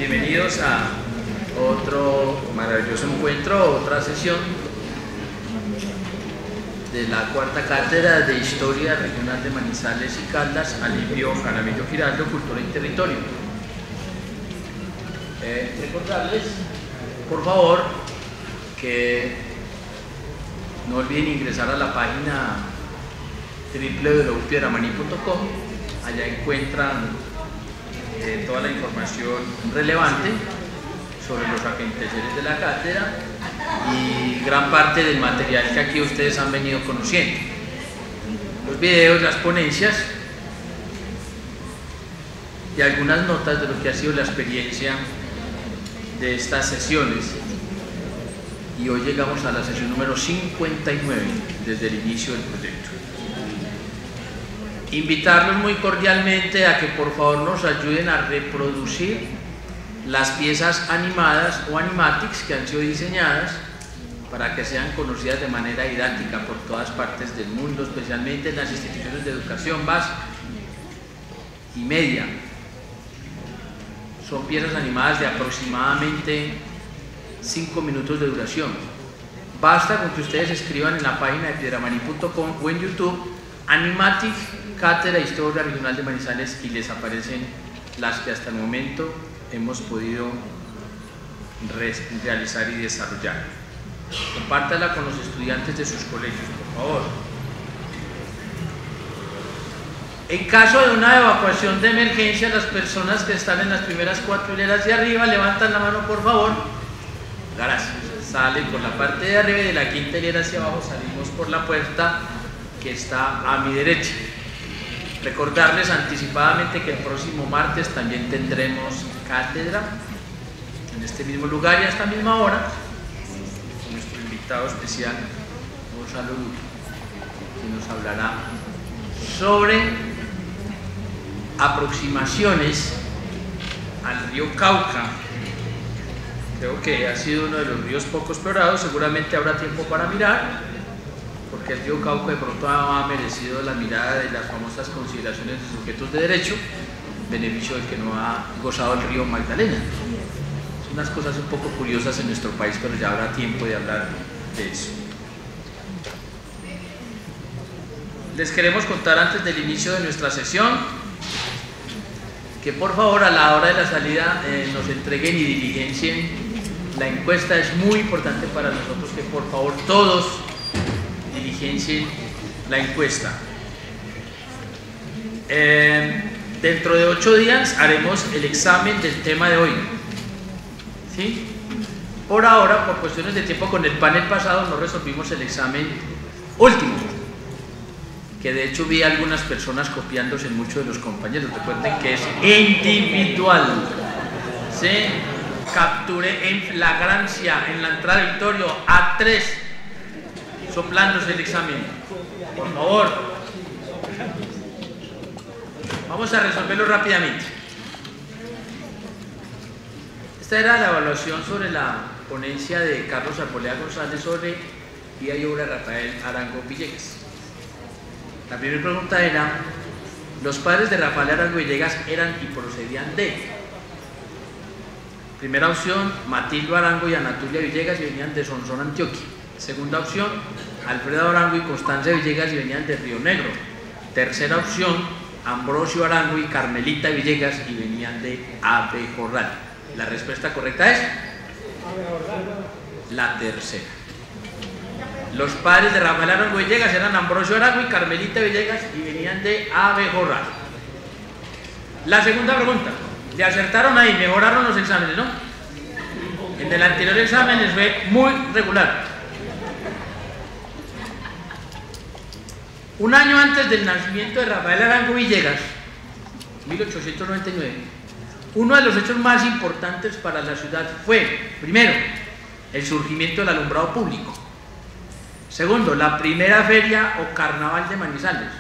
Bienvenidos a otro maravilloso encuentro, otra sesión de la cuarta cátedra de Historia Regional de Manizales y Caldas, Alivio Jaramillo Giraldo, Cultura y Territorio. Recordarles, por favor, que no olviden ingresar a la página www.piedramaní.com. Allá encuentran toda la información relevante sobre los aconteceres de la cátedra y gran parte del material que aquí ustedes han venido conociendo. Los videos, las ponencias y algunas notas de lo que ha sido la experiencia de estas sesiones. Y hoy llegamos a la sesión número 59 desde el inicio del proyecto. Invitarlos muy cordialmente a que por favor nos ayuden a reproducir las piezas animadas o animatics que han sido diseñadas para que sean conocidas de manera didáctica por todas partes del mundo, especialmente en las instituciones de educación básica y media. Son piezas animadas de aproximadamente 5 minutos de duración. Basta con que ustedes escriban en la página de piedramaní.com o en YouTube Animatic Cátedra Historia Regional de Manizales y les aparecen las que hasta el momento hemos podido realizar y desarrollar. Compártala con los estudiantes de sus colegios, por favor. En caso de una evacuación de emergencia, las personas que están en las primeras 4 hileras de arriba levantan la mano, por favor. Gracias. Salen por la parte de arriba y de la 5ª hilera hacia abajo salimos por la puerta que está a mi derecha. Recordarles anticipadamente que el próximo martes también tendremos cátedra en este mismo lugar y a esta misma hora con nuestro invitado especial Gonzalo Luque, que nos hablará sobre aproximaciones al río Cauca. Creo que ha sido uno de los ríos poco explorados, seguramente habrá tiempo para mirar, porque el río Cauca de pronto ha merecido la mirada de las famosas consideraciones de sujetos de derecho, beneficio del que no ha gozado el río Magdalena. Son unas cosas un poco curiosas en nuestro país, pero ya habrá tiempo de hablar de eso. Les queremos contar antes del inicio de nuestra sesión que por favor a la hora de la salida nos entreguen y diligencien la encuesta. Es muy importante para nosotros que por favor todos diligencien la encuesta. Dentro de 8 días haremos el examen del tema de hoy, ¿sí? Por ahora, por cuestiones de tiempo, con el panel pasado no resolvimos el examen último, que de hecho vi a algunas personas copiándose en muchos de los compañeros. Recuerden que es individual, ¿sí? Capturé en flagrancia en la entrada del auditorio a 3 soplándose el examen. Por favor, vamos a resolverlo rápidamente. Esta era la evaluación sobre la ponencia de Carlos Arboleda González sobre Vida y Obra de Rafael Arango Villegas. La primera pregunta era: los padres de Rafael Arango Villegas eran y procedían de. Primera opción, Matildo Arango y Anatulia Villegas y venían de Sonsón, Antioquia. Segunda opción, Alfredo Arango y Constancia Villegas y venían de Río Negro. Tercera opción, Ambrosio Arango y Carmelita Villegas y venían de Abejorral. La respuesta correcta es la tercera. Los padres de Rafael Arango Villegas eran Ambrosio Arango y Carmelita Villegas y venían de Abejorral. La segunda pregunta, ¿le acertaron ahí? Mejoraron los exámenes, ¿no? En el anterior examen les fue muy regular. Un año antes del nacimiento de Rafael Arango Villegas, 1899, uno de los hechos más importantes para la ciudad fue, primero, el surgimiento del alumbrado público. Segundo, la primera feria o carnaval de Manizales.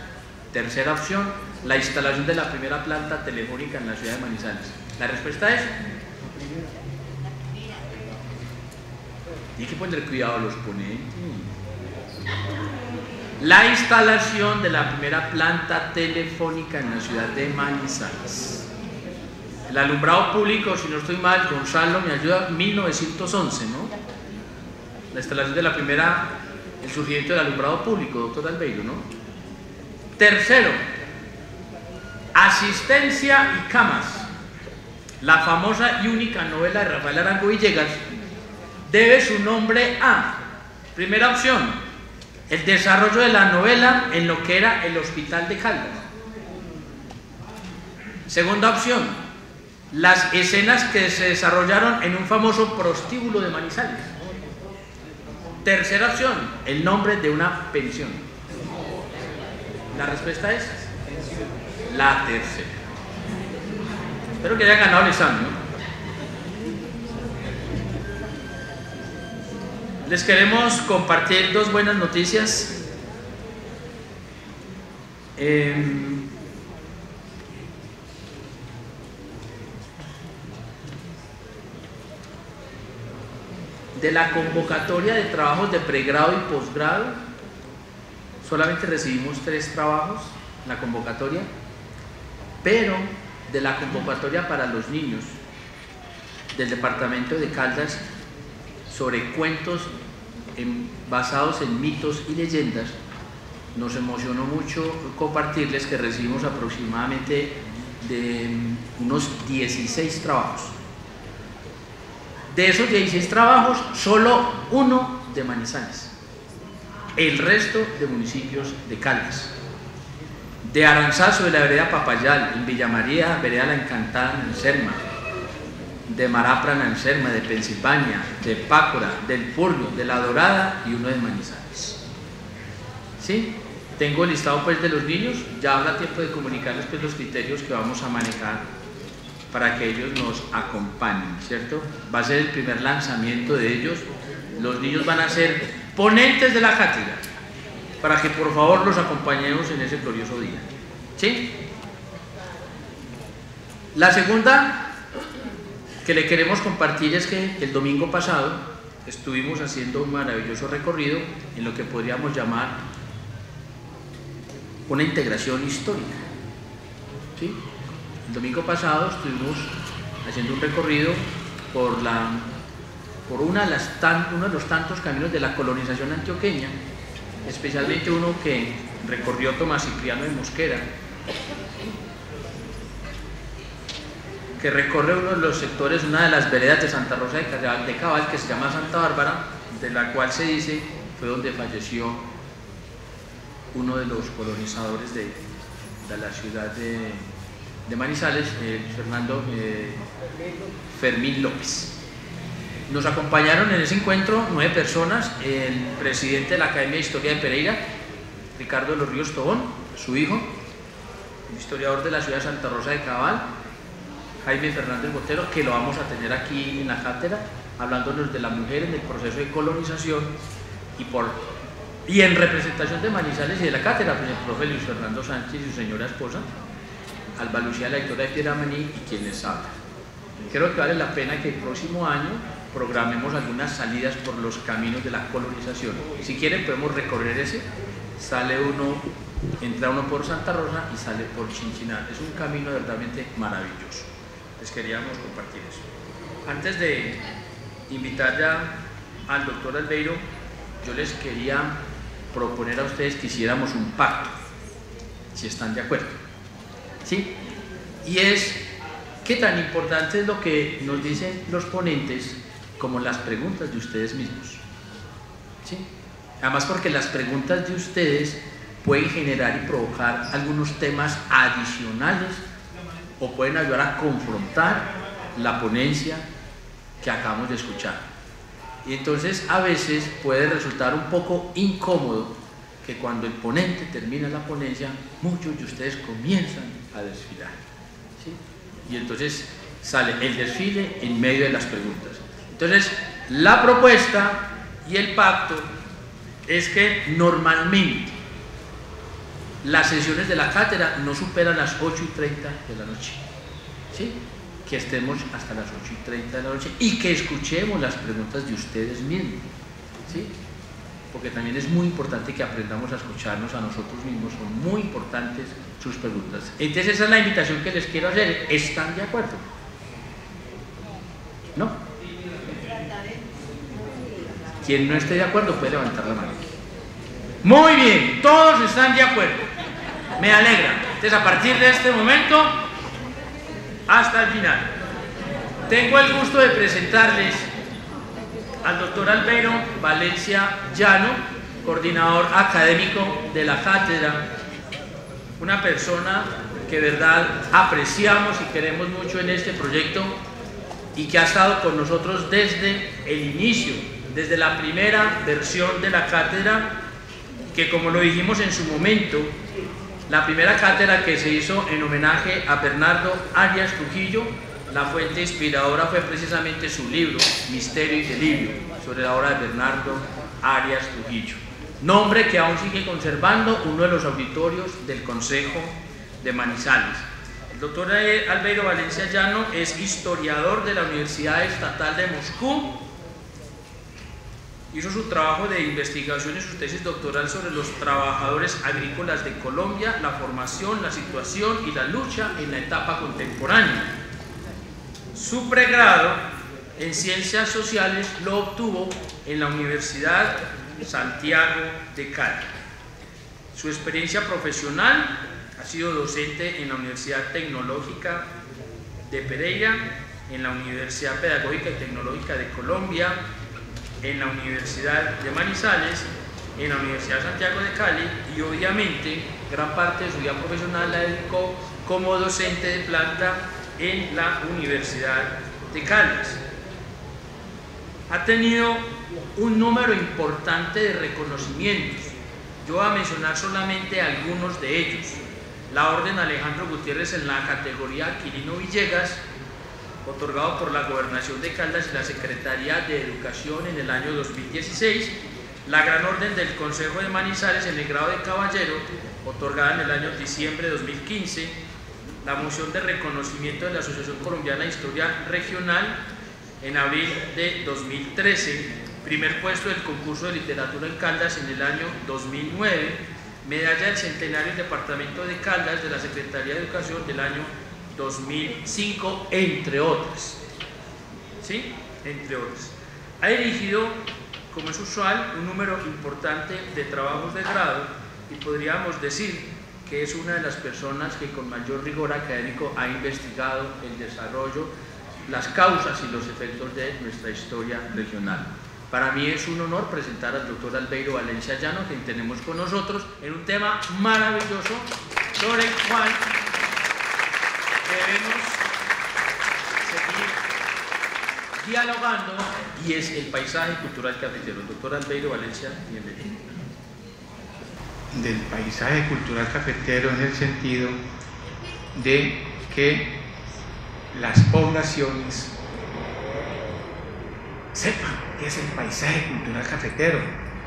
Tercera opción, la instalación de la primera planta telefónica en la ciudad de Manizales. La respuesta es... Hay que poner cuidado a los ponentes. La instalación de la primera planta telefónica en la ciudad de Manizales. El alumbrado público, si no estoy mal, Gonzalo me ayuda, 1911, ¿no? La instalación de la primera, el surgimiento del alumbrado público, doctor Albeiro, ¿no? Tercero, Asistencia y camas. La famosa y única novela de Rafael Arango Villegas debe su nombre a, primera opción, el desarrollo de la novela en lo que era el Hospital de Caldas. Segunda opción, las escenas que se desarrollaron en un famoso prostíbulo de Manizales. Tercera opción, el nombre de una pensión. La respuesta es la tercera. Espero que haya ganado el examen, ¿no? Les queremos compartir dos buenas noticias. De la convocatoria de trabajos de pregrado y posgrado, solamente recibimos 3 trabajos en la convocatoria, pero de la convocatoria para los niños del departamento de Caldas sobre cuentos basados en mitos y leyendas, nos emocionó mucho compartirles que recibimos aproximadamente de unos 16 trabajos. De esos 16 trabajos, solo 1 de Manizales, el resto de municipios de Caldas. De Aranzazo, de la vereda Papayal, en Villa María, vereda La Encantada, en Anserma, de Marapra, en Anserma, de Pensilvania, de Pácora, del Purno, de La Dorada y 1 de Manizales. ¿Sí? Tengo el listado pues de los niños, ya habrá tiempo de comunicarles pues los criterios que vamos a manejar para que ellos nos acompañen, ¿cierto? Va a ser el primer lanzamiento de ellos, los niños van a ser ponentes de la cátedra, para que por favor los acompañemos en ese glorioso día. ¿Sí? La segunda que le queremos compartir es que el domingo pasado estuvimos haciendo un maravilloso recorrido en lo que podríamos llamar una integración histórica. ¿Sí? El domingo pasado estuvimos haciendo un recorrido por uno de los tantos caminos de la colonización antioqueña, especialmente uno que recorrió Tomás Cipriano de Mosquera, que recorre uno de los sectores, una de las veredas de Santa Rosa de Cabal, que se llama Santa Bárbara, de la cual se dice fue donde falleció uno de los colonizadores de la ciudad de Manizales, Fernando Fermín López. Nos acompañaron en ese encuentro 9 personas, el presidente de la Academia de Historia de Pereira, Ricardo de los Ríos Tobón, su hijo, el historiador de la ciudad de Santa Rosa de Cabal, Jaime Fernández Botero, que lo vamos a tener aquí en la cátedra, hablándonos de la mujer en el proceso de colonización, y en representación de Manizales y de la cátedra, pues el profe Luis Fernando Sánchez y su señora esposa, Alba Lucía, la directora de Pieramaní, y quien les habla. Creo que vale la pena que el próximo año programemos algunas salidas por los caminos de la colonización. Si quieren podemos recorrer ese, entra uno por Santa Rosa y sale por Chinchinal. Es un camino verdaderamente maravilloso. Les queríamos compartir eso. Antes de invitar ya al doctor Albeiro, yo les quería proponer a ustedes que hiciéramos un pacto, si están de acuerdo. ¿Sí? Y es qué tan importante es lo que nos dicen los ponentes como las preguntas de ustedes mismos. ¿Sí? Además porque las preguntas de ustedes pueden generar y provocar algunos temas adicionales o pueden ayudar a confrontar la ponencia que acabamos de escuchar. Y entonces a veces puede resultar un poco incómodo que cuando el ponente termina la ponencia, muchos de ustedes comienzan a desfilar. ¿Sí? Y entonces sale el desfile en medio de las preguntas. Entonces, la propuesta y el pacto es que normalmente las sesiones de la cátedra no superan las 8:30 de la noche. ¿Sí? Que estemos hasta las 8:30 de la noche y que escuchemos las preguntas de ustedes mismos. ¿Sí? Porque también es muy importante que aprendamos a escucharnos a nosotros mismos, son muy importantes sus preguntas. Entonces esa es la invitación que les quiero hacer. ¿Están de acuerdo? ¿No? Quien no esté de acuerdo puede levantar la mano. Muy bien, todos están de acuerdo. Me alegra. Entonces, a partir de este momento hasta el final, tengo el gusto de presentarles al doctor Albeiro Valencia Llano, coordinador académico de la cátedra, una persona que de verdad apreciamos y queremos mucho en este proyecto y que ha estado con nosotros desde el inicio, desde la primera versión de la cátedra, que como lo dijimos en su momento, la primera cátedra que se hizo en homenaje a Bernardo Arias Trujillo, la fuente inspiradora fue precisamente su libro, Misterio y Delirio, sobre la obra de Bernardo Arias Trujillo. Nombre que aún sigue conservando uno de los auditorios del Consejo de Manizales. El doctor Albeiro Valencia Llano es historiador de la Universidad Estatal de Moscú. Hizo su trabajo de investigación y su tesis doctoral sobre los trabajadores agrícolas de Colombia, la formación, la situación y la lucha en la etapa contemporánea. Su pregrado en Ciencias Sociales lo obtuvo en la Universidad Santiago de Cali. Su experiencia profesional ha sido docente en la Universidad Tecnológica de Pereira, en la Universidad Pedagógica y Tecnológica de Colombia, en la Universidad de Manizales, en la Universidad Santiago de Cali, y obviamente gran parte de su vida profesional la dedicó como docente de planta en la Universidad de Caldas. Ha tenido un número importante de reconocimientos. Yo voy a mencionar solamente algunos de ellos. La Orden Alejandro Gutiérrez en la categoría Quirino Villegas, otorgado por la Gobernación de Caldas y la Secretaría de Educación en el año 2016, la Gran Orden del Consejo de Manizales en el grado de caballero, otorgada en el año diciembre de 2015, la moción de reconocimiento de la Asociación Colombiana de Historia Regional en abril de 2013, primer puesto del concurso de literatura en Caldas en el año 2009, medalla del centenario del departamento de Caldas de la Secretaría de Educación del año 2005, entre otras. ¿Sí? Entre otras. Ha dirigido, como es usual, un número importante de trabajos de grado y podríamos decir que es una de las personas que con mayor rigor académico ha investigado el desarrollo, las causas y los efectos de nuestra historia regional. Para mí es un honor presentar al doctor Albeiro Valencia Llano, quien tenemos con nosotros en un tema maravilloso sobre el cual debemos seguir dialogando, y es el paisaje cultural cafetero. Doctor Albeiro Valencia, bienvenido. Del paisaje cultural cafetero en el sentido de que las poblaciones sepan qué es el paisaje cultural cafetero,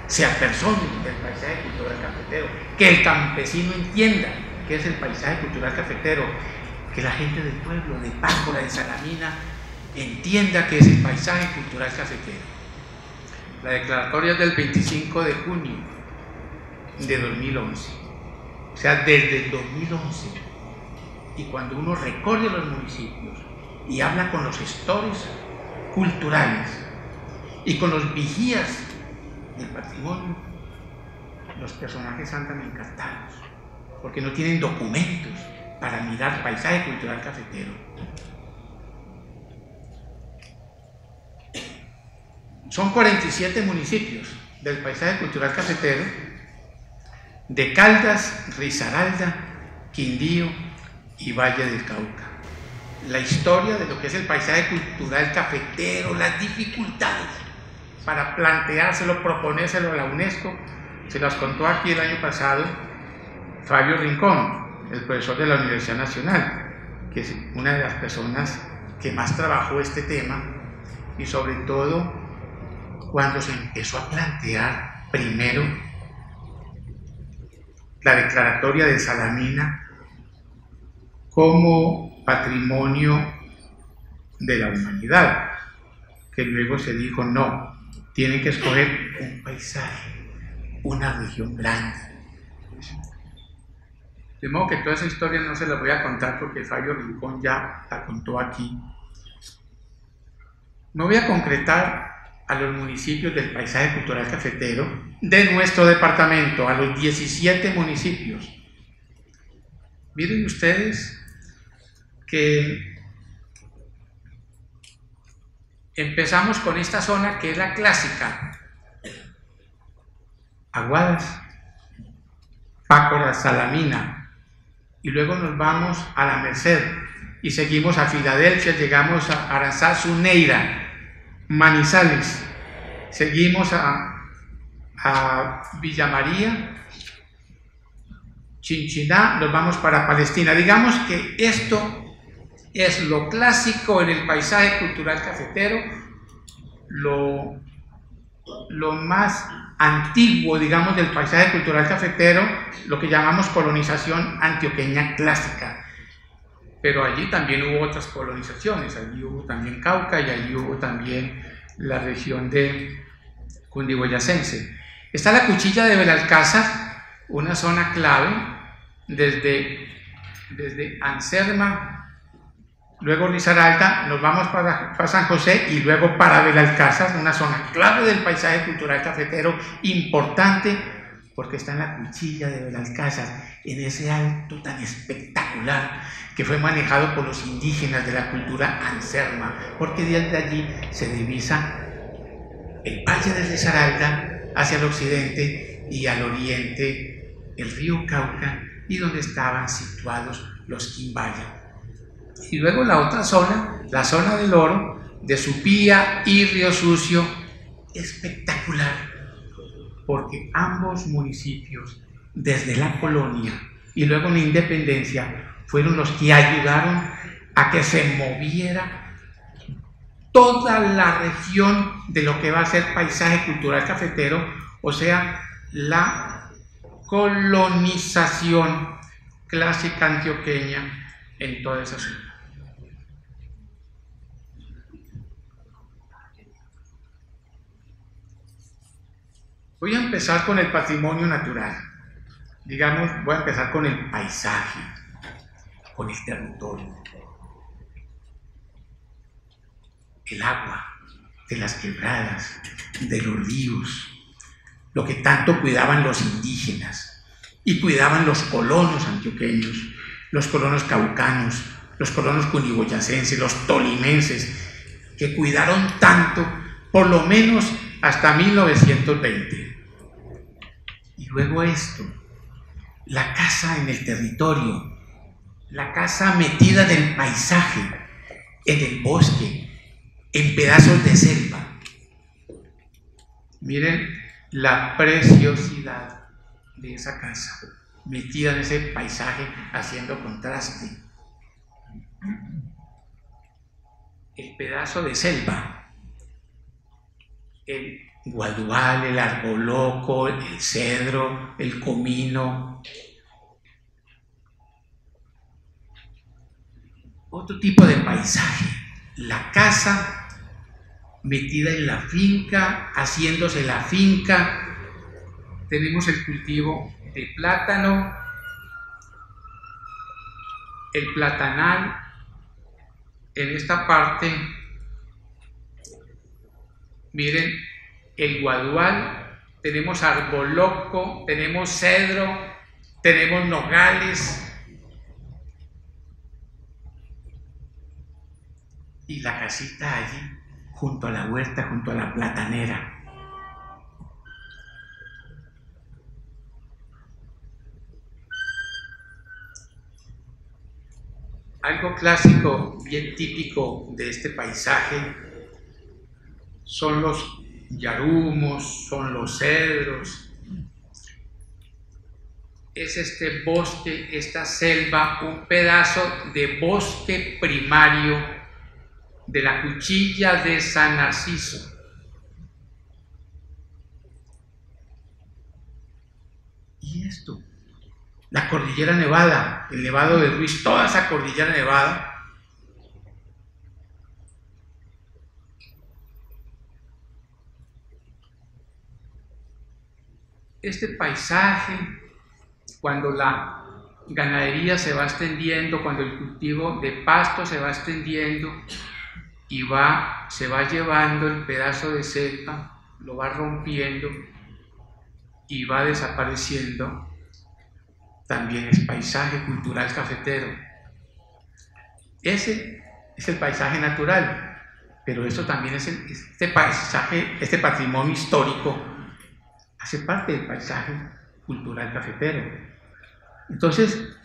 se apersonen del paisaje cultural cafetero, que el campesino entienda qué es el paisaje cultural cafetero, que la gente del pueblo, de Páncora, de Salamina, entienda qué es el paisaje cultural cafetero. La declaratoria es del 25 de junio de 2011, o sea, desde el 2011, y cuando uno recorre los municipios y habla con los gestores culturales y con los vigías del patrimonio, los personajes andan encantados porque no tienen documentos para mirar paisaje cultural cafetero. Son 47 municipios del paisaje cultural cafetero de Caldas, Risaralda, Quindío y Valle del Cauca. La historia de lo que es el paisaje cultural cafetero, las dificultades para planteárselo, proponérselo a la UNESCO, se las contó aquí el año pasado Fabio Rincón, el profesor de la Universidad Nacional, que es una de las personas que más trabajó este tema, y sobre todo cuando se empezó a plantear primero la declaratoria de Salamina como patrimonio de la humanidad, que luego se dijo no, tienen que escoger un paisaje, una región grande. De modo que toda esa historia no se la voy a contar porque Fabio Rincón ya la contó aquí. Me voy a concretar a los municipios del paisaje cultural cafetero de nuestro departamento, a los 17 municipios. Miren ustedes que empezamos con esta zona que es la clásica: Aguadas, Pácora, Salamina, y luego nos vamos a La Merced y seguimos a Filadelfia, llegamos a Aranzazu, Neira, Manizales, seguimos a Villa María, Chinchiná, nos vamos para Palestina. Digamos que esto es lo clásico en el paisaje cultural cafetero, lo más antiguo, digamos, del paisaje cultural cafetero, lo que llamamos colonización antioqueña clásica. Pero allí también hubo otras colonizaciones, allí hubo también Cauca y allí hubo también la región de Cundiboyacense. Está la Cuchilla de Belalcázar, una zona clave desde Anserma, luego Risaralda, nos vamos para San José y luego para Belalcázar, una zona clave del paisaje cultural cafetero, importante porque está en la Cuchilla de Belalcázar, en ese alto tan espectacular que fue manejado por los indígenas de la cultura Anserma, porque desde allí se divisa el valle de Risaralda hacia el occidente y al oriente el río Cauca, y donde estaban situados los Quimbaya. Y luego la otra zona, la zona del Oro, de Supía y Río Sucio, espectacular, porque ambos municipios, desde la colonia y luego la independencia, fueron los que ayudaron a que se moviera toda la región de lo que va a ser paisaje cultural cafetero, o sea, la colonización clásica antioqueña en toda esa zona. Voy a empezar con el patrimonio natural. Digamos, voy a empezar con el paisaje, con el territorio. El agua de las quebradas, de los ríos, lo que tanto cuidaban los indígenas y cuidaban los colonos antioqueños, los colonos caucanos, los colonos cundiboyacenses, los tolimenses, que cuidaron tanto, por lo menos hasta 1920. Y luego esto, la casa en el territorio, la casa metida en el paisaje, en el bosque, en pedazos de selva. Miren la preciosidad de esa casa, metida en ese paisaje, haciendo contraste. El pedazo de selva, el guadual, el arboloco, el cedro, el comino. Otro tipo de paisaje, la casa metida en la finca, haciéndose la finca. Tenemos el cultivo de plátano, el platanal. En esta parte, miren, el guadual, tenemos arboloco, tenemos cedro, tenemos nogales, y la casita allí, junto a la huerta, junto a la platanera. Algo clásico, bien típico de este paisaje, son los yarumos, son los cedros. Es este bosque, esta selva, un pedazo de bosque primario de la Cuchilla de San Narciso. Y esto, la cordillera Nevada, el Nevado de Ruiz, toda esa cordillera Nevada, este paisaje, cuando la ganadería se va extendiendo, cuando el cultivo de pasto se va extendiendo, y se va llevando el pedazo de selva, lo va rompiendo y va desapareciendo, también es paisaje cultural cafetero. Ese es el paisaje natural, pero eso también es este paisaje, este patrimonio histórico, hace parte del paisaje cultural cafetero. Entonces,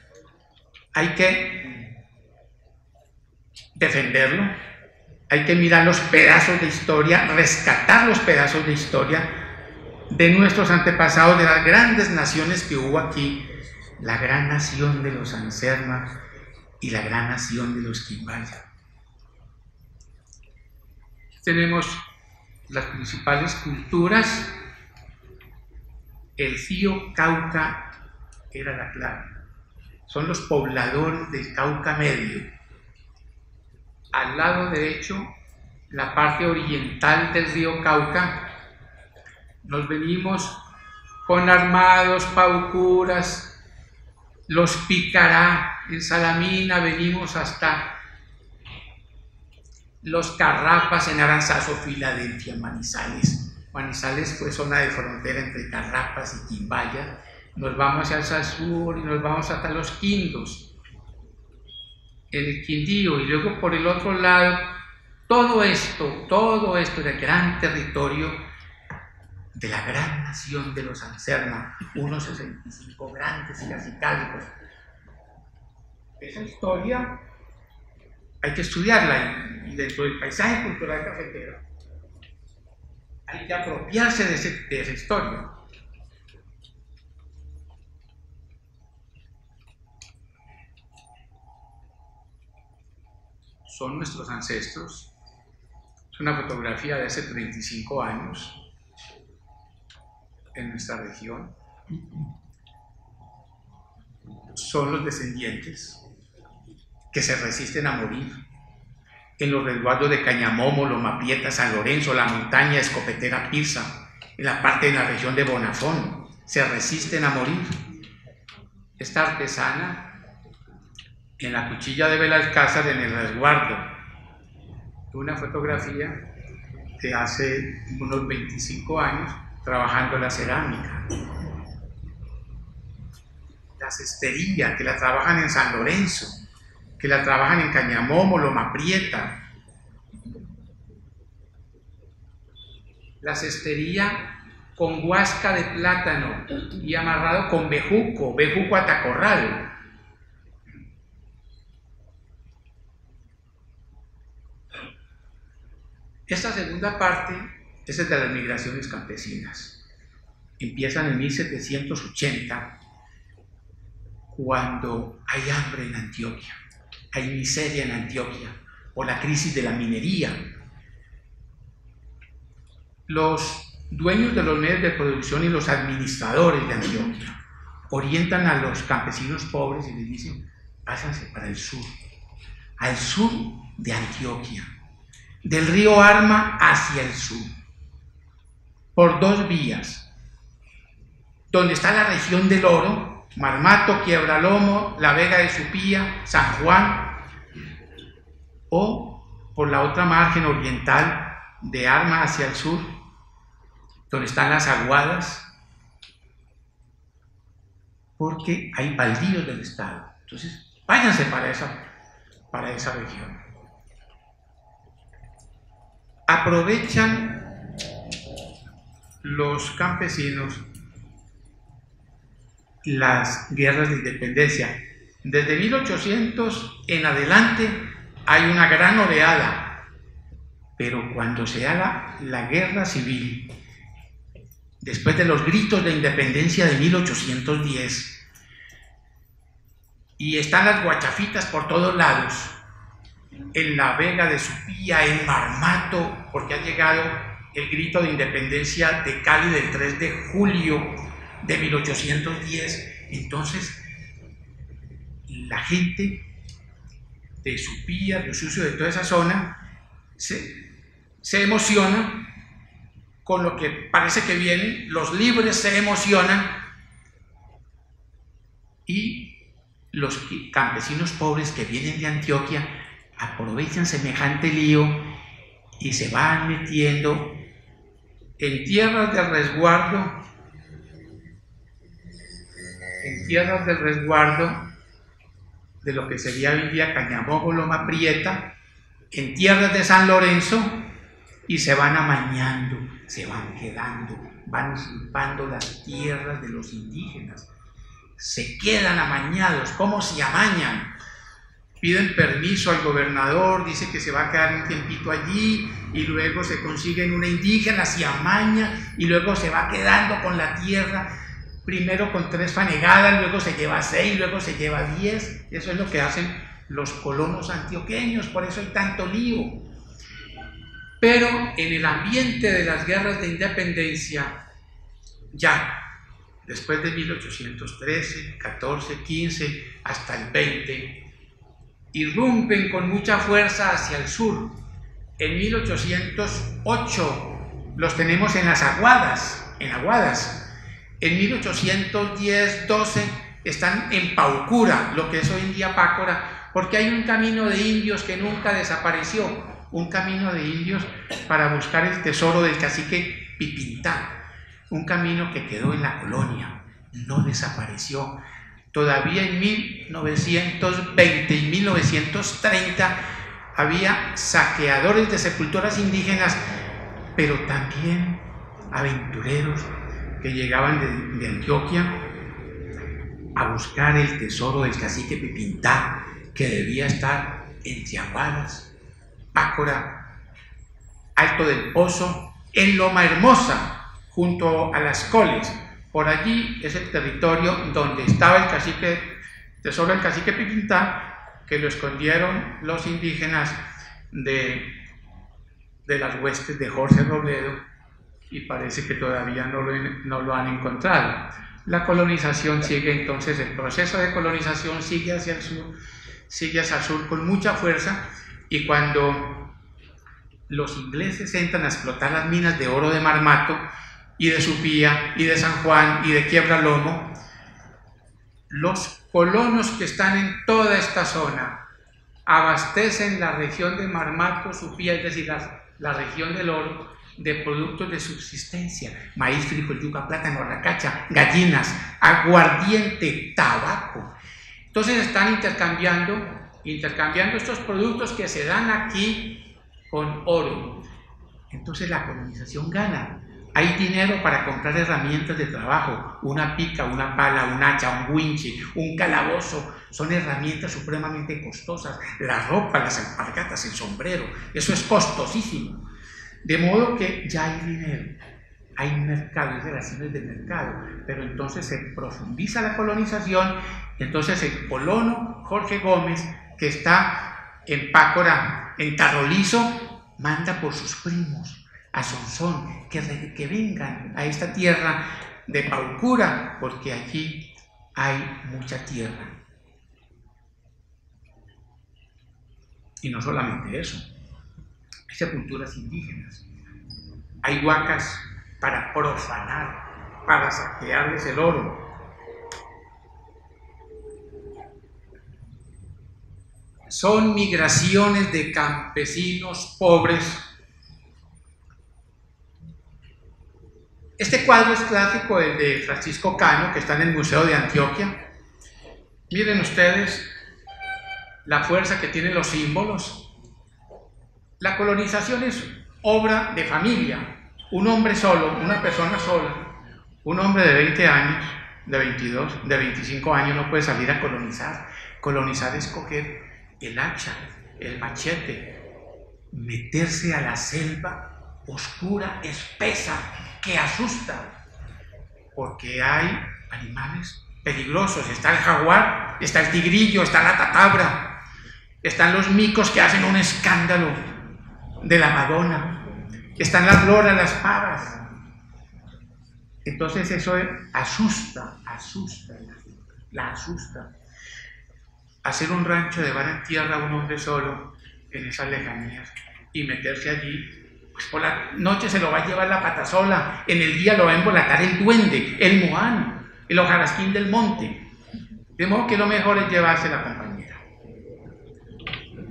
hay que defenderlo, hay que mirar los pedazos de historia, rescatar los pedazos de historia de nuestros antepasados, de las grandes naciones que hubo aquí, la gran nación de los Anserma y la gran nación de los Quimbaya. Tenemos las principales culturas. El río Cauca era la clave. Son los pobladores del Cauca Medio. Al lado derecho, la parte oriental del río Cauca, nos venimos con Armados, Paucuras, los Picará, en Salamina venimos hasta los Carrapas, en Aranzazu, Filadelfia, Manizales. Manizales fue zona de frontera entre Carrapas y Quimbaya. Nos vamos hacia el sur y nos vamos hasta los Quindos, en el Quindío, y luego por el otro lado, todo esto del gran territorio de la gran nación de los Anserma, unos 65 grandes cacicazgos. Esa historia hay que estudiarla, y dentro del paisaje cultural cafetero hay que apropiarse de esa historia. Son nuestros ancestros. Es una fotografía de hace 35 años en nuestra región. Son los descendientes que se resisten a morir en los resguardos de Cañamomo, Loma Prieta, San Lorenzo, la montaña Escopetera Pirsa, en la parte de la región de Bonafón. Se resisten a morir. Esta artesana, en la cuchilla de Belalcázar, en el resguardo, una fotografía de hace unos 25 años trabajando la cerámica. La cestería, que la trabajan en San Lorenzo, que la trabajan en Cañamomo, Loma Prieta. La cestería con guasca de plátano y amarrado con bejuco atacorral. Esta segunda parte es de las migraciones campesinas. Empiezan en 1780, cuando hay hambre en Antioquia, hay miseria en Antioquia por la crisis de la minería. Los dueños de los medios de producción y los administradores de Antioquia orientan a los campesinos pobres y les dicen: pásense para el sur, al sur de Antioquia, del río Arma hacia el sur, por dos vías, donde está la región del oro, Marmato, Quiebralomo, la Vega de Supía, San Juan, o por la otra margen oriental de Arma hacia el sur, donde están las aguadas, porque hay baldíos del Estado. Entonces, váyanse para esa región. Aprovechan los campesinos las guerras de independencia. Desde 1800 en adelante hay una gran oleada, pero cuando se da la guerra civil, después de los gritos de independencia de 1810, y están las guachafitas por todos lados, en la Vega de Supía, en Marmato, porque ha llegado el grito de independencia de Cali del 3 de julio de 1810. Entonces, la gente de Supía, de Usucio, de toda esa zona, se emociona con lo que parece que viene. Los libres se emocionan y los campesinos pobres que vienen de Antioquia aprovechan semejante lío y se van metiendo en tierras del resguardo, de lo que sería hoy día Cañamogó, Loma Prieta, en tierras de San Lorenzo, y se van amañando, se van quedando, van usurpando las tierras de los indígenas, se quedan amañados. ¿Cómo se amañan? Piden permiso al gobernador, dice que se va a quedar un tiempito allí, y luego se consiguen una indígena, se amaña, y luego se va quedando con la tierra, primero con 3 fanegadas, luego se lleva 6, luego se lleva 10. Eso es lo que hacen los colonos antioqueños, por eso hay tanto lío. Pero en el ambiente de las guerras de independencia, ya después de 1813, 14, 15, hasta el 20, irrumpen con mucha fuerza hacia el sur. En 1808 los tenemos en las Aguadas, en En 1810-12 están en Paucura, lo que es hoy en día Pácora, porque hay un camino de indios que nunca desapareció, un camino de indios para buscar el tesoro del cacique Pipintá, un camino que quedó en la colonia, no desapareció. Todavía en 1920 y 1930 había saqueadores de sepulturas indígenas, pero también aventureros que llegaban de Antioquia a buscar el tesoro del cacique Pipintá, que debía estar en Aguadas, Pácora, Alto del Pozo, en Loma Hermosa, junto a las Coles. Por allí es el territorio donde estaba el tesoro del cacique Pipintá, que lo escondieron los indígenas de las huestes de Jorge Robledo, y parece que todavía no lo han encontrado. La colonización sigue entonces, el proceso de colonización sigue hacia el sur con mucha fuerza, y cuando los ingleses entran a explotar las minas de oro de Marmato, y de Supía, y de San Juan, y de Quiebra Lomo, los colonos que están en toda esta zona abastecen la región de Marmato, Supía, es decir, la región del oro, de productos de subsistencia: maíz, frijol, yuca, plátano, racacha, gallinas, aguardiente, tabaco. Entonces están intercambiando estos productos que se dan aquí con oro. Entonces la colonización gana. Hay dinero para comprar herramientas de trabajo, una pica, una pala, un hacha, un winche, un calabozo. Son herramientas supremamente costosas. La ropa, las alpargatas, el sombrero, eso es costosísimo. De modo que ya hay dinero, hay mercado, hay relaciones de mercado, pero entonces se profundiza la colonización. Entonces el colono Jorge Gómez, que está en Pácora, en Tarrolizo, manda por sus primos a Sonsón que vengan a esta tierra de Paucura, porque allí hay mucha tierra. Y no solamente eso, hay sepulturas indígenas, hay huacas para profanar, para saquearles el oro. Son migraciones de campesinos pobres. Este cuadro es clásico, el de Francisco Cano, que está en el Museo de Antioquia. Miren ustedes la fuerza que tienen los símbolos. La colonización es obra de familia. Un hombre solo, una persona sola, un hombre de 20 años, de 22, de 25 años no puede salir a colonizar. Colonizar es coger el hacha, el machete, meterse a la selva oscura, espesa, que asusta, porque hay animales peligrosos. Está el jaguar, está el tigrillo, está la tatabra, están los micos que hacen un escándalo de la Madonna, están las loras, las pavas. Entonces eso asusta, la asusta. Hacer un rancho de bar en tierra a un hombre solo en esas lejanías y meterse allí, pues por la noche se lo va a llevar la patasola, en el día lo va a embolatar el duende, el moán, el hojarasquín del monte. De modo que lo mejor es llevarse la compañera.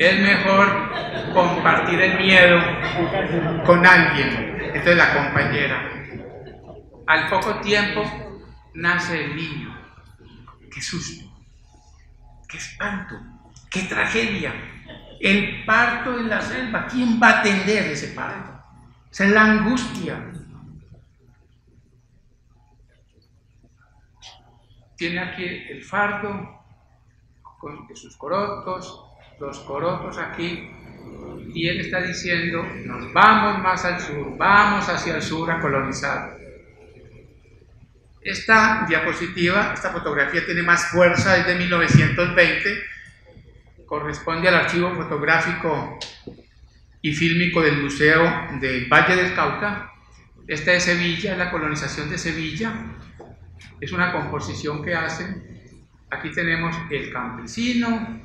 es mejor compartir el miedo con alguien. Entonces la compañera. Al poco tiempo nace el niño. ¡Qué susto! ¡Qué espanto! ¡Qué tragedia! El parto en la selva. ¿Quién va a atender ese parto? Esa es la angustia. Tiene aquí el fardo con sus corotos, los corotos aquí, y él está diciendo: nos vamos más al sur, vamos hacia el sur a colonizar. Esta diapositiva, esta fotografía tiene más fuerza, es de 1920, corresponde al archivo fotográfico y fílmico del Museo del Valle del Cauca. Esta es Sevilla, la colonización de Sevilla. Es una composición que hacen. Aquí tenemos el campesino,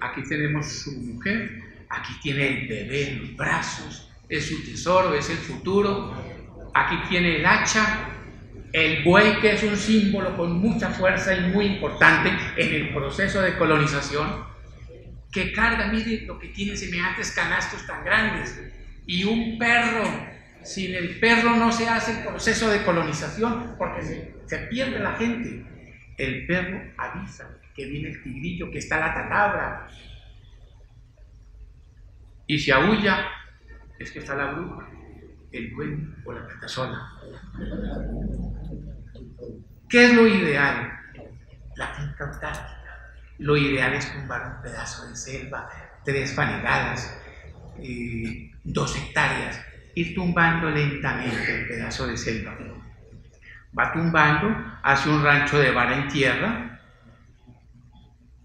aquí tenemos su mujer, aquí tiene el bebé en los brazos, es su tesoro, es el futuro. Aquí tiene el hacha, el buey, que es un símbolo con mucha fuerza y muy importante en el proceso de colonización, que carga, mire lo que tiene, semejantes canastos tan grandes, y un perro. Sin el perro no se hace el proceso de colonización, porque se pierde la gente. El perro avisa que viene el tigrillo, que está la tatabra, y si aúlla es que está la bruja, el duende o la patasola. ¿Qué es lo ideal? La finca autárquica. Lo ideal es tumbar un pedazo de selva, 3 fanegadas, 2 hectáreas, ir tumbando lentamente el pedazo de selva. Va tumbando, hace un rancho de vara en tierra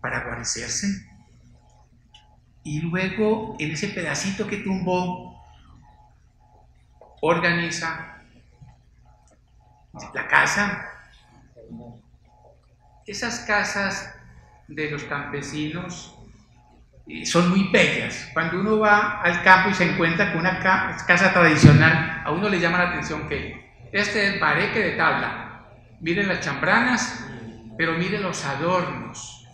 para guarecerse, y luego en ese pedacito que tumbó organiza la casa. Esas casas de los campesinos son muy bellas. Cuando uno va al campo y se encuentra con una casa tradicional, a uno le llama la atención que este es bareque de tabla. Miren las chambranas, pero miren los adornos.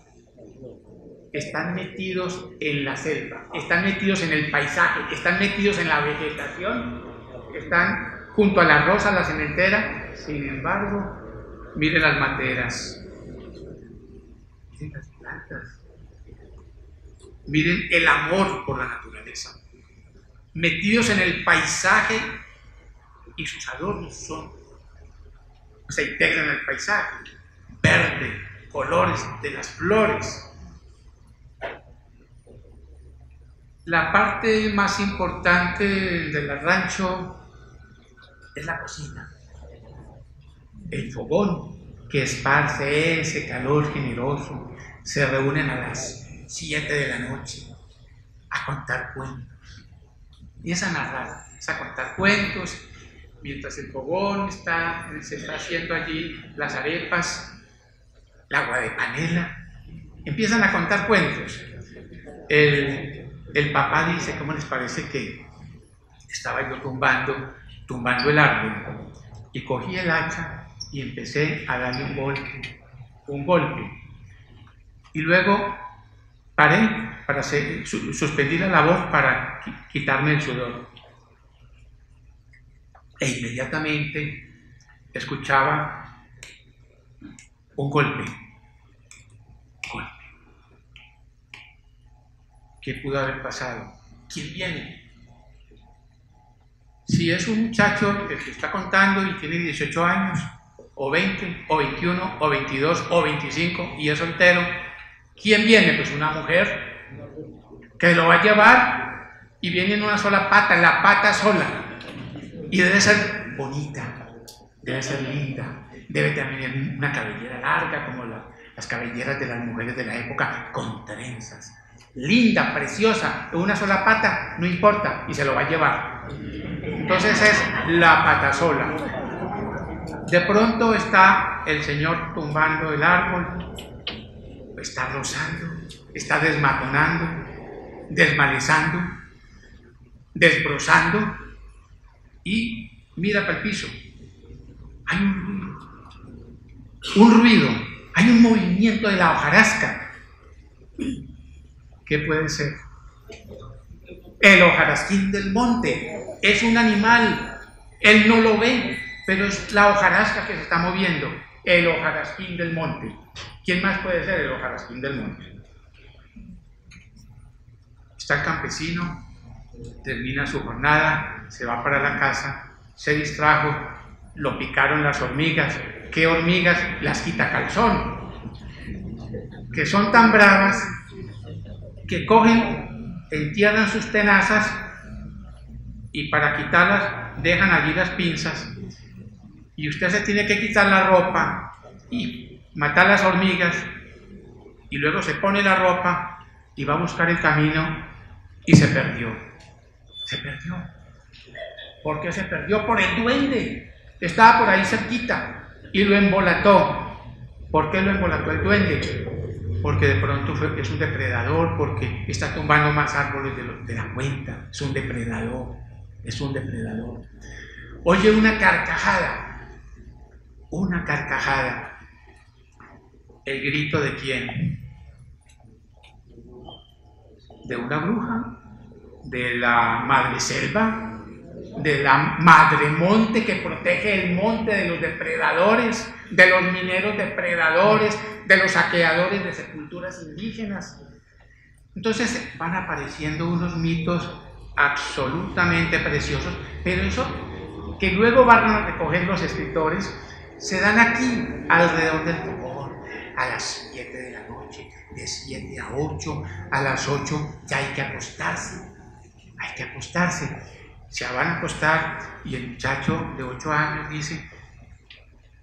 Están metidos en la selva, están metidos en el paisaje, están metidos en la vegetación, están junto al arroz, a la cementera. Sin embargo, miren las materas, miren las plantas, miren el amor por la naturaleza, metidos en el paisaje, y sus adornos se integran en el paisaje, verde, colores de las flores. La parte más importante del rancho es la cocina, el fogón que esparce ese calor generoso. Se reúnen a las 7 de la noche a contar cuentos, y es a narrar, es a contar cuentos, mientras el fogón se está haciendo allí las arepas, el agua de panela, empiezan a contar cuentos. El papá dice: ¿cómo les parece que estaba yo tumbando el árbol, y cogí el hacha y empecé a darle un golpe, y luego paré para suspendí la labor para quitarme el sudor, e inmediatamente escuchaba un golpe. ¿Qué pudo haber pasado? ¿Quién viene? Si es un muchacho el que está contando y tiene 18 años, o 20, o 21, o 22, o 25, y es soltero, ¿quién viene? Pues una mujer que lo va a llevar, y viene en una sola pata, la pata sola, y debe ser bonita, debe ser linda, debe tener una cabellera larga como las cabelleras de las mujeres de la época, con trenzas. Linda, preciosa, en una sola pata, no importa, y se lo va a llevar. Entonces es la pata sola. De pronto está el señor tumbando el árbol, está rozando, está desmatonando, desmalezando, desbrozando, y mira para el piso. Hay un ruido, hay un movimiento de la hojarasca. ¿Qué puede ser? El hojarasquín del monte es un animal, él no lo ve, pero es la hojarasca que se está moviendo. El hojarasquín del monte. ¿Quién más puede ser el hojarasquín del monte? Está el campesino, termina su jornada, se va para la casa, se distrajo, lo picaron las hormigas. ¿Qué hormigas? Las quitacalzón, que son tan bravas que cogen, entierran sus tenazas y para quitarlas dejan allí las pinzas y usted se tiene que quitar la ropa y matar las hormigas y luego se pone la ropa y va a buscar el camino y se perdió. Se perdió. ¿Por qué se perdió? Por el duende. Estaba por ahí cerquita y lo embolató. ¿Por qué lo embolató el duende? Porque de pronto es un depredador, porque está tumbando más árboles de la cuenta. Es un depredador. Es un depredador. Oye una carcajada. Una carcajada. ¿El grito de quién? ¿De una bruja? ¿De la madre selva? ¿De la madre monte que protege el monte de los depredadores? ¿De los mineros depredadores? ¿De los saqueadores de sepulturas indígenas? Entonces van apareciendo unos mitos absolutamente preciosos, pero eso que luego van a recoger los escritores, se dan aquí, alrededor del fogón, a las 7 de la noche, de 7 a 8, a las 8 ya hay que acostarse, se van a acostar y el muchacho de 8 años dice,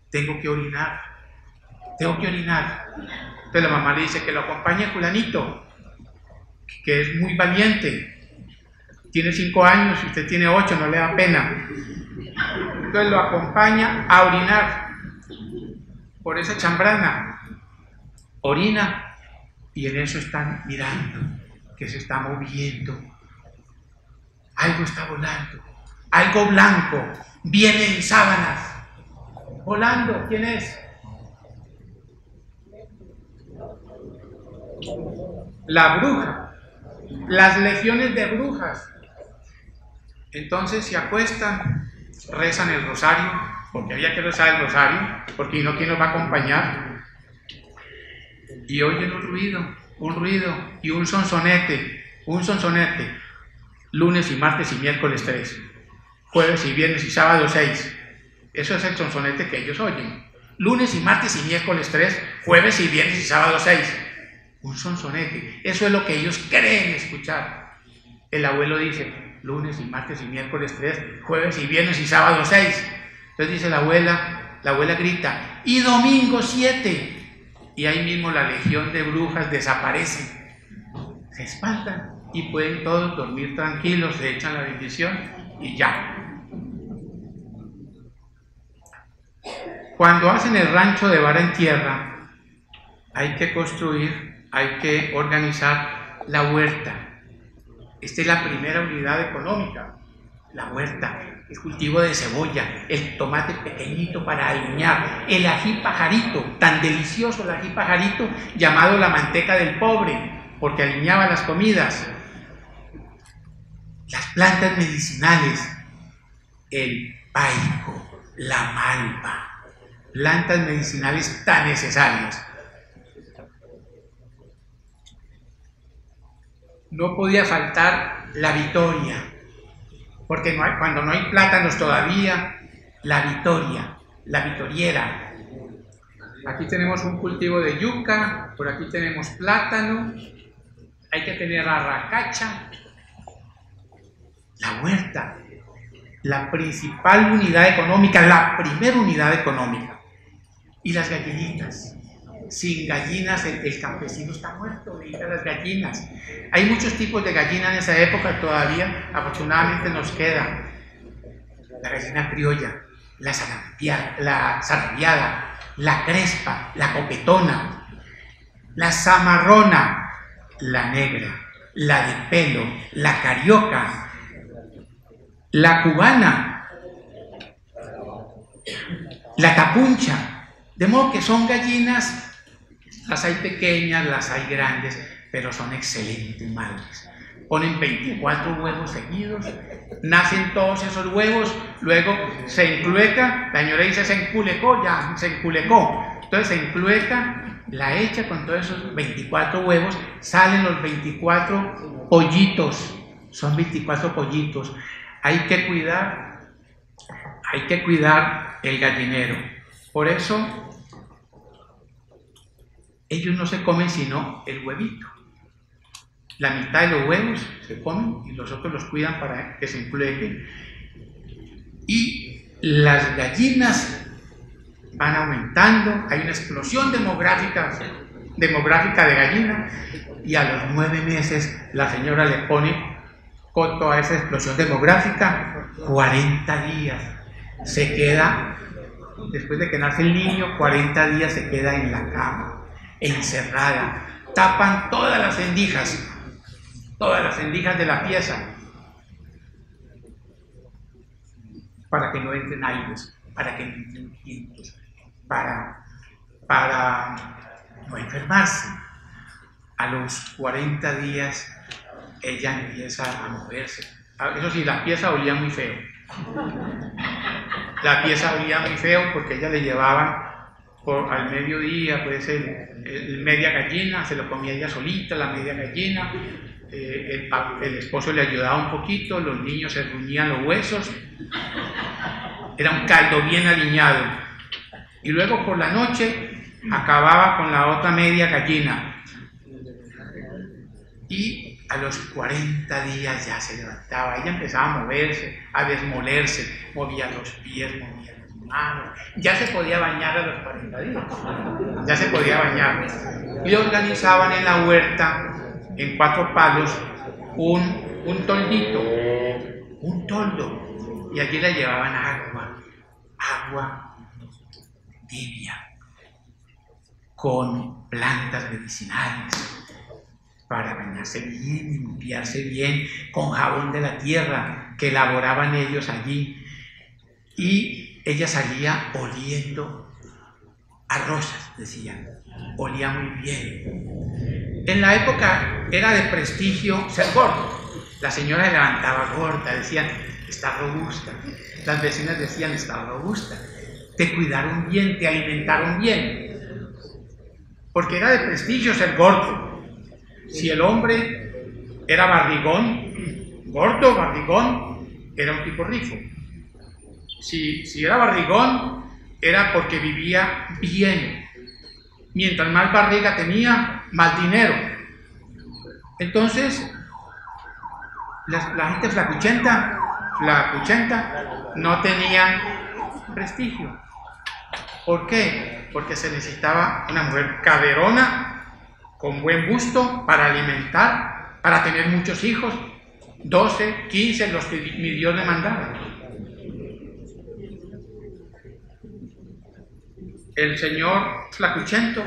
tengo que orinar. Entonces la mamá le dice que lo acompañe fulanito, que es muy valiente, tiene 5 años y usted tiene 8, no le da pena. Entonces lo acompaña a orinar por esa chambrana, orina y en eso están mirando que se está moviendo, algo está volando, algo blanco, viene en sábanas, volando. ¿Quién es? La bruja, las legiones de brujas. Entonces se acuestan, rezan el rosario, porque había que rezar el rosario, porque no, ¿quién nos va a acompañar? Y oyen un ruido y un sonsonete, lunes y martes y miércoles 3, jueves y viernes y sábado 6. Eso es el sonsonete que ellos oyen. Lunes y martes y miércoles 3, jueves y viernes y sábado 6. Un sonsonete. Eso es lo que ellos creen escuchar. El abuelo dice, lunes y martes y miércoles 3, jueves y viernes y sábado 6. Entonces dice la abuela grita, y domingo 7. Y ahí mismo la legión de brujas desaparece. Se espantan y pueden todos dormir tranquilos, se echan la bendición y ya. Cuando hacen el rancho de vara en tierra, hay que construir, hay que organizar la huerta. Esta es la primera unidad económica, la huerta, el cultivo de cebolla, el tomate pequeñito para aliñar, el ají pajarito, tan delicioso el ají pajarito, llamado la manteca del pobre, porque aliñaba las comidas. Las plantas medicinales, el paico, la malva, plantas medicinales tan necesarias. No podía faltar la vitoria, porque cuando no hay plátanos todavía, la vitoria, la vitoriera. Aquí tenemos un cultivo de yuca, por aquí tenemos plátano, hay que tener arracacha, la huerta, la principal unidad económica, la primera unidad económica, y las gallinitas. Sin gallinas el campesino está muerto, necesita las gallinas. Hay muchos tipos de gallinas en esa época todavía, afortunadamente nos queda. La gallina criolla, la zarandeada, la crespa, la copetona, la zamarrona, la negra, la de pelo, la carioca, la cubana, la tapuncha. De modo que son gallinas. Las hay pequeñas, las hay grandes, pero son excelentes madres. ponen 24 huevos seguidos, nacen todos esos huevos, luego se enclueca, la señora dice se enculecó, ya, se enculecó, entonces se enclueca, la echa con todos esos 24 huevos, salen los 24 pollitos, son 24 pollitos, hay que cuidar el gallinero, por eso ellos no se comen sino el huevito. La mitad de los huevos se comen y los otros los cuidan para que se encluequen. Y las gallinas van aumentando, hay una explosión demográfica de gallinas y a los 9 meses la señora le pone con toda esa explosión demográfica 40 días. Se queda, después de que nace el niño, 40 días se queda en la cama, encerrada. Tapan todas las endijas de la pieza para que no entren aires, para que no entren vientos, para no enfermarse. A los 40 días ella empieza a moverse. Eso sí, la pieza olía muy feo. La pieza olía muy feo porque ella le llevaban al mediodía, puede ser media gallina, se lo comía ella solita, la media gallina. El esposo le ayudaba un poquito, los niños se ruñían los huesos, era un caldo bien aliñado, y luego por la noche acababa con la otra media gallina, y a los 40 días ya se levantaba, ella empezaba a moverse, a desmolerse, movía los pies, movía las manos, ya se podía bañar a los 40 días, ya se podía bañar, y organizaban en la huerta en 4 palos un toldito, un toldo, y allí le llevaban agua tibia, con plantas medicinales, para bañarse bien, limpiarse bien, con jabón de la tierra que elaboraban ellos allí, y ella salía oliendo a rosas, decían, olía muy bien. En la época era de prestigio ser gordo. La señora se levantaba gorda, decían, está robusta. Las vecinas decían, está robusta. Te cuidaron bien, te alimentaron bien. Porque era de prestigio ser gordo. Si el hombre era barrigón, gordo, barrigón, era un tipo rico. Si era barrigón, era porque vivía bien. Mientras más barriga tenía, más dinero. Entonces, la gente flacuchenta no tenía prestigio. ¿Por qué? Porque se necesitaba una mujer caderona, con buen busto, para alimentar, para tener muchos hijos, 12, 15, los que mi Dios le mandaba. El señor flacuchento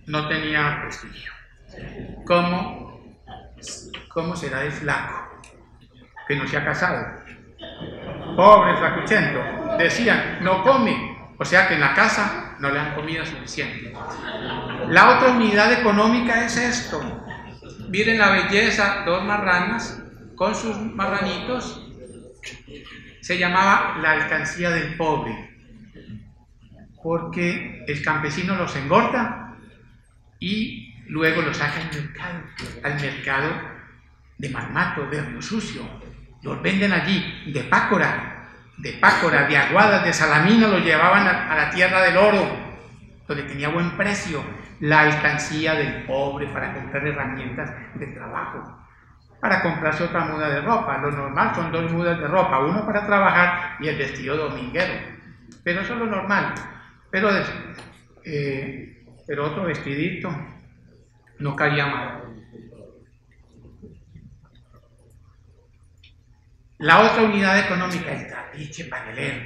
no tenía prestigio. ¿Cómo será de flaco que no se ha casado? Pobre flacuchento. Decían, no come. O sea que en la casa no le han comido suficiente. La otra unidad económica es esto. Miren la belleza, 2 marranas con sus marranitos. Se llamaba la alcancía del pobre, porque el campesino los engorda y luego los saca al mercado de Marmato, de Río Sucio. Los venden allí, de Pácora, de Aguadas, de Salamina, los llevaban a la tierra del oro, donde tenía buen precio, la alcancía del pobre para comprar herramientas de trabajo, para comprarse otra muda de ropa. Lo normal son 2 mudas de ropa, uno para trabajar y el vestido dominguero, pero eso es lo normal. Pero otro vestidito no caía mal. La otra unidad económica, el trapiche panelero.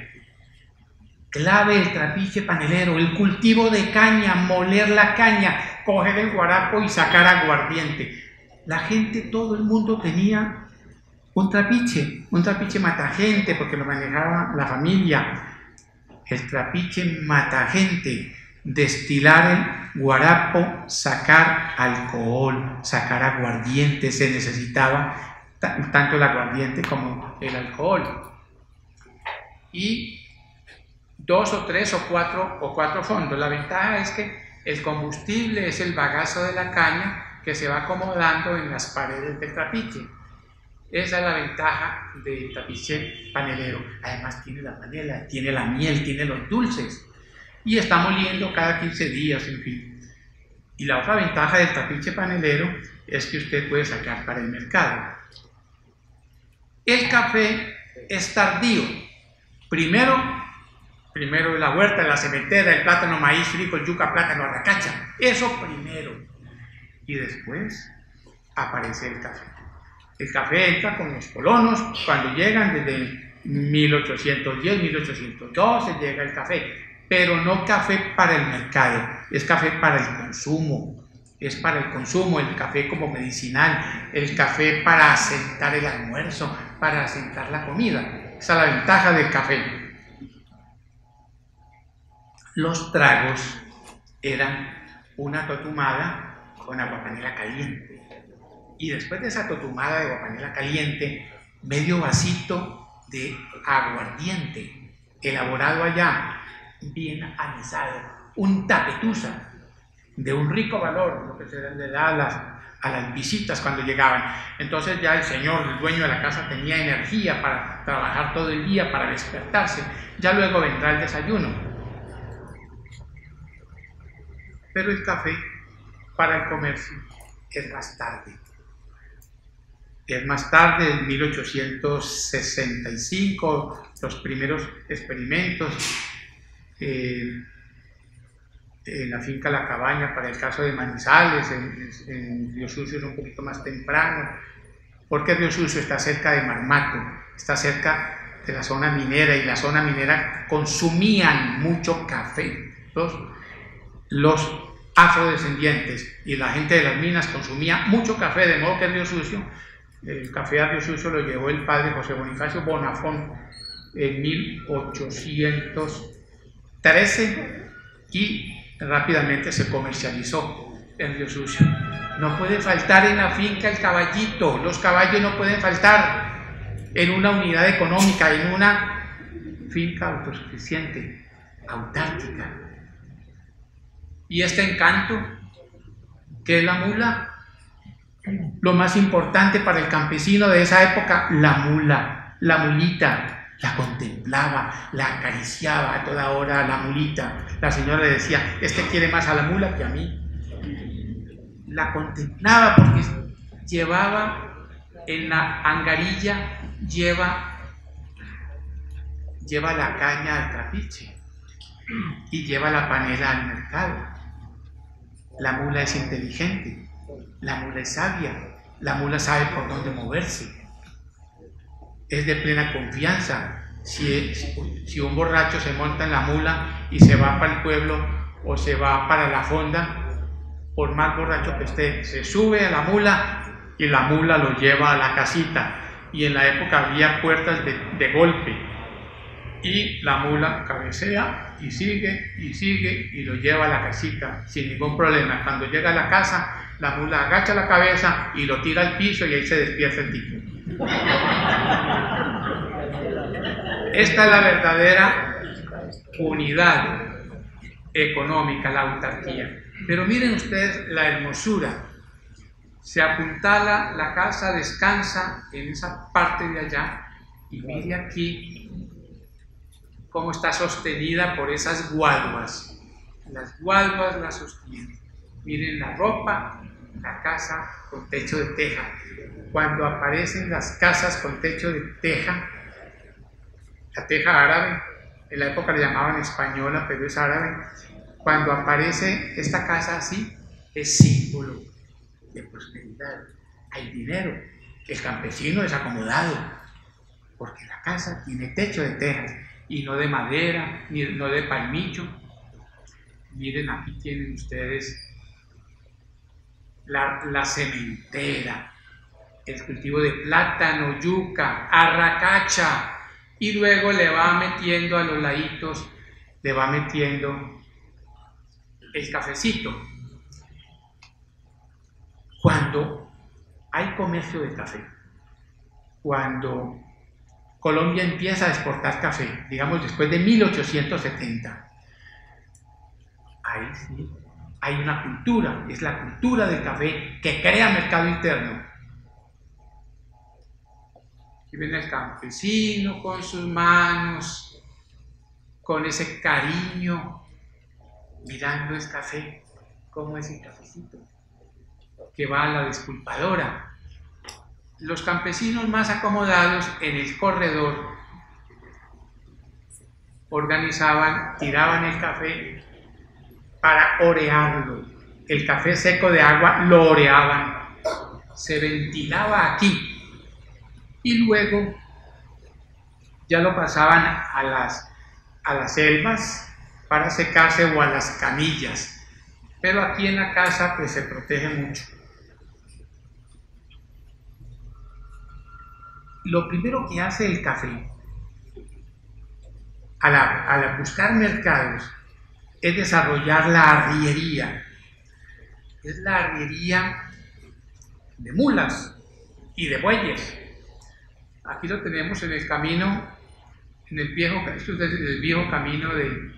Clave el trapiche panelero, el cultivo de caña, moler la caña, coger el guarapo y sacar aguardiente. La gente, todo el mundo tenía un trapiche matagente, porque lo manejaba la familia. El trapiche matagente, destilar el guarapo, sacar alcohol, sacar aguardiente. Se necesitaba tanto el aguardiente como el alcohol. Y 2 o 3 o 4 fondos. La ventaja es que el combustible es el bagazo de la caña que se va acomodando en las paredes del trapiche. Esa es la ventaja del trapiche panelero. Además tiene la panela, tiene la miel, tiene los dulces. Y está moliendo cada 15 días, en fin. Y la otra ventaja del trapiche panelero es que usted puede sacar para el mercado. El café es tardío. Primero la huerta, la cementera, el plátano, maíz, frijol, yuca, plátano, arracacha. Eso primero. Y después aparece el café. El café entra con los colonos. Cuando llegan desde 1810, 1812 llega el café. Pero no café para el mercado, es café para el consumo. Es para el consumo, el café como medicinal, el café para asentar el almuerzo, para asentar la comida. Esa es la ventaja del café. Los tragos eran una totumada con aguapanela caliente. Y después de esa totumada de aguapanela caliente, medio vasito de aguardiente, elaborado allá, bien anisado, un tapetusa de un rico valor, lo que se le da a las visitas cuando llegaban. Entonces ya el señor, el dueño de la casa, tenía energía para trabajar todo el día, para despertarse. Ya luego vendrá el desayuno. Pero el café para el comercio es más tarde. Es más tarde, en 1865, los primeros experimentos en la finca La Cabaña, para el caso de Manizales. En Río Sucio es un poquito más temprano, porque Río Sucio está cerca de Marmato, está cerca de la zona minera, y la zona minera consumían mucho café. Los afrodescendientes y la gente de las minas consumía mucho café, de modo que Río Sucio, el café a Río Sucio lo llevó el padre José Bonifacio Bonafón en 1813 y rápidamente se comercializó en Río Sucio. No puede faltar en la finca el caballito. Los caballos no pueden faltar en una unidad económica, en una finca autosuficiente, autárquica. Y este encanto, que es la mula, lo más importante para el campesino de esa época, la mula, la mulita, la contemplaba, la acariciaba a toda hora la mulita. La señora le decía, este quiere más a la mula que a mí. La contemplaba porque llevaba en la angarilla, lleva la caña al trapiche y lleva la panela al mercado. La mula es inteligente, la mula es sabia, la mula sabe por dónde moverse, es de plena confianza. Si un borracho se monta en la mula y se va para el pueblo o se va para la fonda, por más borracho que esté, se sube a la mula y la mula lo lleva a la casita. Y en la época había puertas de golpe, y la mula cabecea y sigue y lo lleva a la casita sin ningún problema. Cuando llega a la casa, la mula agacha la cabeza y lo tira al piso, y ahí se despierta el tipo. Esta es la verdadera unidad económica, la autarquía. Pero miren ustedes la hermosura. Se apuntala la casa, descansa en esa parte de allá, y mire aquí cómo está sostenida por esas guaduas. Las guaduas la sostienen. Miren la ropa, la casa con techo de teja. Cuando aparecen las casas con techo de teja, la teja árabe, en la época le llamaban española, pero es árabe. Cuando aparece esta casa así, es símbolo de prosperidad. Hay dinero. El campesino es acomodado, porque la casa tiene techo de tejas, y no de madera, ni no de palmicho. Miren, aquí tienen ustedes la cementera, el cultivo de plátano, yuca, arracacha, y luego le va metiendo a los laditos, le va metiendo el cafecito. Cuando hay comercio de café, cuando Colombia empieza a exportar café, digamos después de 1870, ahí sí hay una cultura, es la cultura del café que crea mercado interno. Aquí viene el campesino con sus manos, con ese cariño, mirando el café, como es el cafecito, que va a la desculpadora. Los campesinos más acomodados en el corredor organizaban, tiraban el café para orearlo. El café seco de agua lo oreaban, se ventilaba aquí y luego ya lo pasaban a las selvas para secarse o a las camillas, pero aquí en la casa pues se protege mucho. Lo primero que hace el café al buscar mercados es desarrollar la arriería. Es la arriería de mulas y de bueyes. Aquí lo tenemos en el camino, esto es el viejo camino de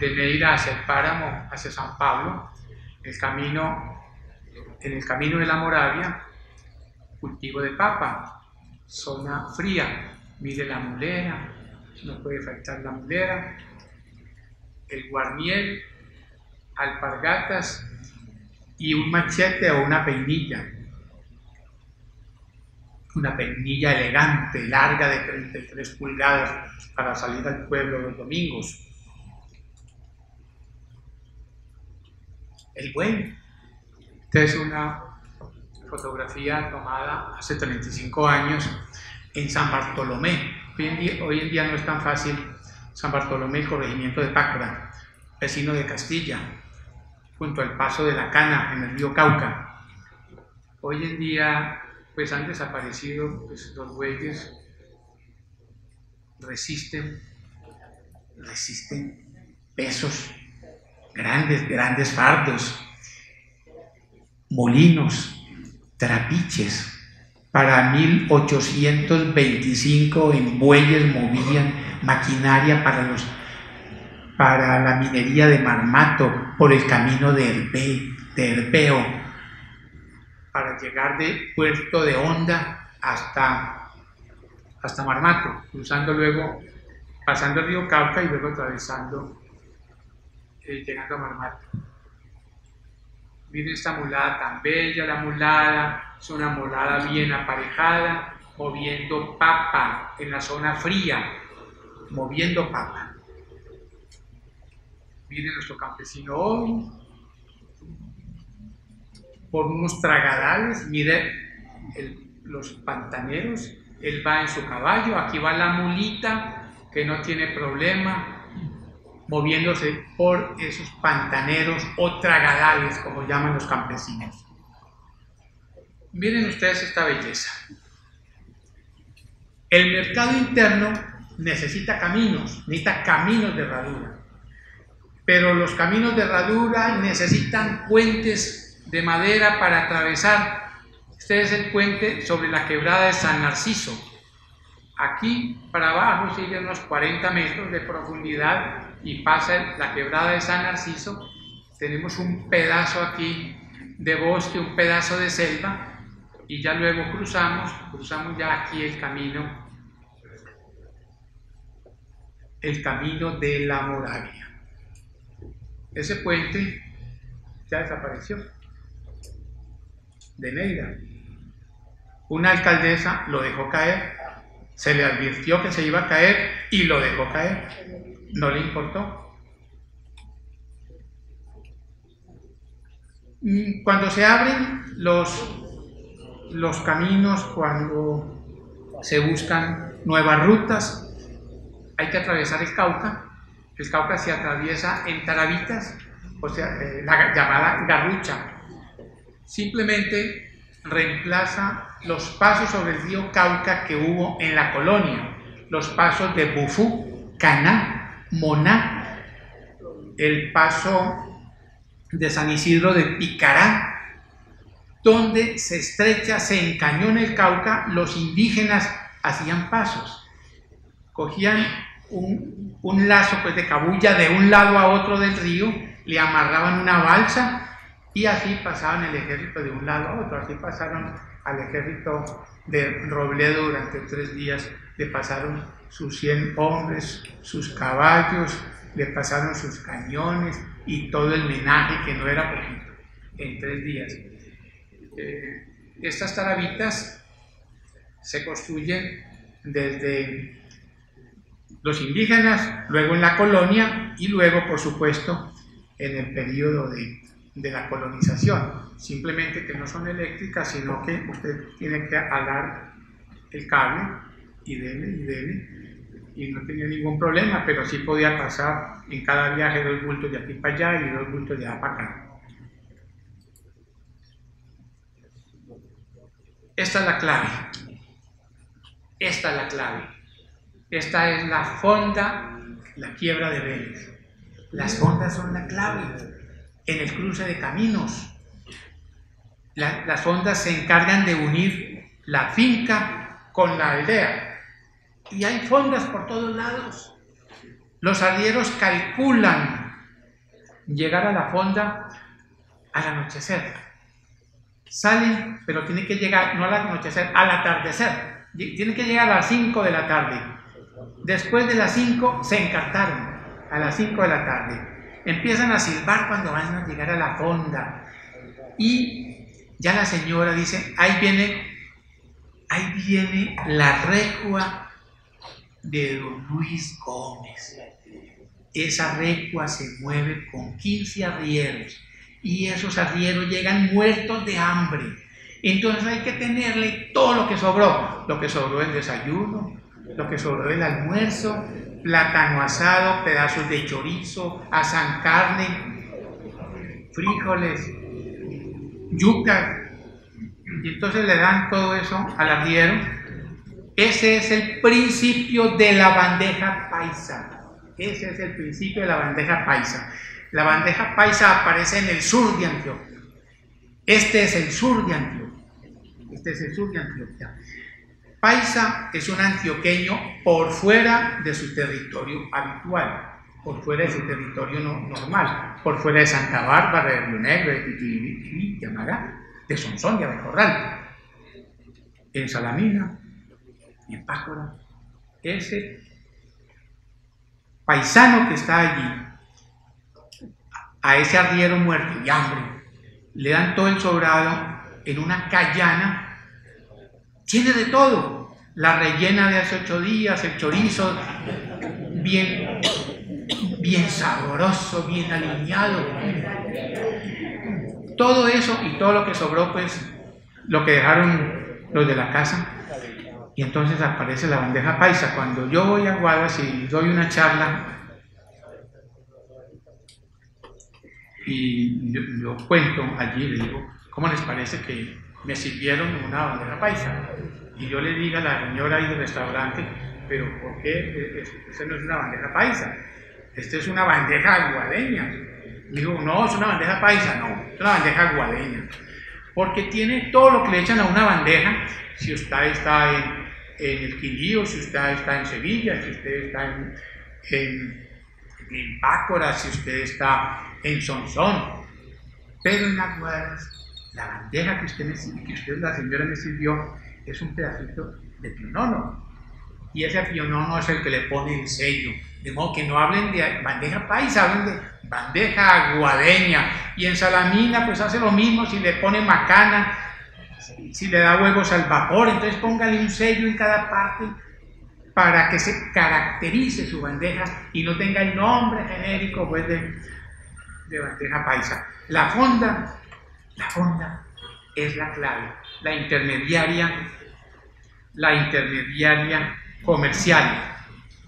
Neira hacia el páramo, hacia San Pablo, en el camino de la Moravia, cultivo de papa, zona fría. Mire la mulera, no puede faltar la mulera, el guarniel, alpargatas y un machete o una peinilla elegante, larga de 33 pulgadas para salir al pueblo los domingos. El buey. Esta es una fotografía tomada hace 35 años en San Bartolomé. Hoy en día no es tan fácil. San Bartolomé, corregimiento de Pácora, vecino de Castilla, junto al paso de la Cana en el río Cauca. Hoy en día pues han desaparecido pues, los bueyes. Resisten pesos, grandes fardos, molinos, trapiches. Para 1825 en bueyes movían maquinaria para la minería de Marmato por el camino de Herbeo, para llegar de Puerto de Honda hasta Marmato, cruzando luego, pasando el río Cauca y luego atravesando, llegando a Marmato. Miren esta mulada tan bella, la mulada es una mulada bien aparejada, moviendo papa en la zona fría, moviendo papa. Miren nuestro campesino hoy, por unos tragadales, miren los pantaneros, él va en su caballo, aquí va la mulita que no tiene problema, moviéndose por esos pantaneros o tragadales, como llaman los campesinos. Miren ustedes esta belleza. El mercado interno necesita caminos de herradura, pero los caminos de herradura necesitan puentes de madera para atravesar. Este es el puente sobre la quebrada de San Narciso. Aquí para abajo sigue unos 40 metros de profundidad y pasa la quebrada de San Narciso. Tenemos un pedazo aquí de bosque, un pedazo de selva, y ya luego cruzamos ya aquí el camino de la Moravia. Ese puente ya desapareció, de Neira. Una alcaldesa lo dejó caer, se le advirtió que se iba a caer y lo dejó caer, no le importó. Cuando se abren los caminos, cuando se buscan nuevas rutas, hay que atravesar el Cauca. El Cauca se atraviesa en tarabitas, o sea, la llamada garrucha. Simplemente reemplaza los pasos sobre el río Cauca que hubo en la colonia, los pasos de Bufú, Caná, Moná, el paso de San Isidro de Picará, donde se estrecha, se encañona el Cauca. Los indígenas hacían pasos, cogían un lazo pues, de cabuya de un lado a otro del río, le amarraban una balsa y así pasaban el ejército de un lado a otro. Así pasaron al ejército de Robledo durante 3 días, le pasaron sus 100 hombres, sus caballos, le pasaron sus cañones y todo el menaje, que no era poquito, en 3 días. Estas tarabitas se construyen desde los indígenas, luego en la colonia y luego, por supuesto, en el periodo de la colonización. Simplemente que no son eléctricas, sino que usted tiene que alar el cable y dele, y no tenía ningún problema, pero sí podía pasar en cada viaje 2 bultos de aquí para allá y 2 bultos de allá para acá. Esta es la clave. Esta es la clave. Esta es la fonda, la quiebra de Vélez. Las fondas son la clave en el cruce de caminos. Las fondas se encargan de unir la finca con la aldea. Y hay fondas por todos lados. Los arrieros calculan llegar a la fonda al anochecer. Salen, pero tienen que llegar, no al anochecer, al atardecer. Tienen que llegar a las 5 de la tarde. Después de las 5 se encartaron, a las 5 de la tarde. Empiezan a silbar cuando van a llegar a la fonda. Y ya la señora dice, ahí viene la recua de don Luis Gómez. Esa recua se mueve con 15 arrieros. Y esos arrieros llegan muertos de hambre. Entonces hay que tenerle todo lo que sobró del desayuno, lo que sobró del almuerzo, plátano asado, pedazos de chorizo, asan carne, frijoles, yuca. Y entonces le dan todo eso al arriero. Ese es el principio de la bandeja paisa. Ese es el principio de la bandeja paisa. La bandeja paisa aparece en el sur de Antioquia. Este es el sur de Antioquia. Paisa es un antioqueño por fuera de su territorio habitual, por fuera de su territorio normal, por fuera de Santa Bárbara, de Río Negro, de Titibí, de Amará, de Sonsón, de Abejorral, en Salamina, en Pácora. Ese paisano que está allí, a ese arriero muerto y hambre, le dan todo el sobrado en una cayana, tiene de todo, la rellena de hace 8 días, el chorizo bien sabroso, bien alineado, todo eso y todo lo que sobró, pues lo que dejaron los de la casa. Y entonces aparece la bandeja paisa. Cuando yo voy a Guaduas y doy una charla y yo cuento allí, le digo, ¿cómo les parece que me sirvieron una bandeja paisa? Y yo le digo a la señora ahí del restaurante, pero ¿por qué? Esta no es una bandeja paisa, esta es una bandeja aguadeña. Digo, no, es una bandeja paisa, no, es una bandeja aguadeña, porque tiene todo lo que le echan a una bandeja. Si usted está en el Quindío, si usted está en Sevilla, si usted está en Pácora, si usted está en Sonsón, pero en Aguadas, la bandeja que usted, la señora me sirvió, es un pedacito de pionono, y ese pionono es el que le pone el sello, de modo que no hablen de bandeja paisa, hablen de bandeja aguadeña. Y en Salamina pues hace lo mismo, si le pone macana, si le da huevos al vapor, entonces póngale un sello en cada parte para que se caracterice su bandeja y no tenga el nombre genérico pues de bandeja paisa. La fonda es la clave, la intermediaria comercial.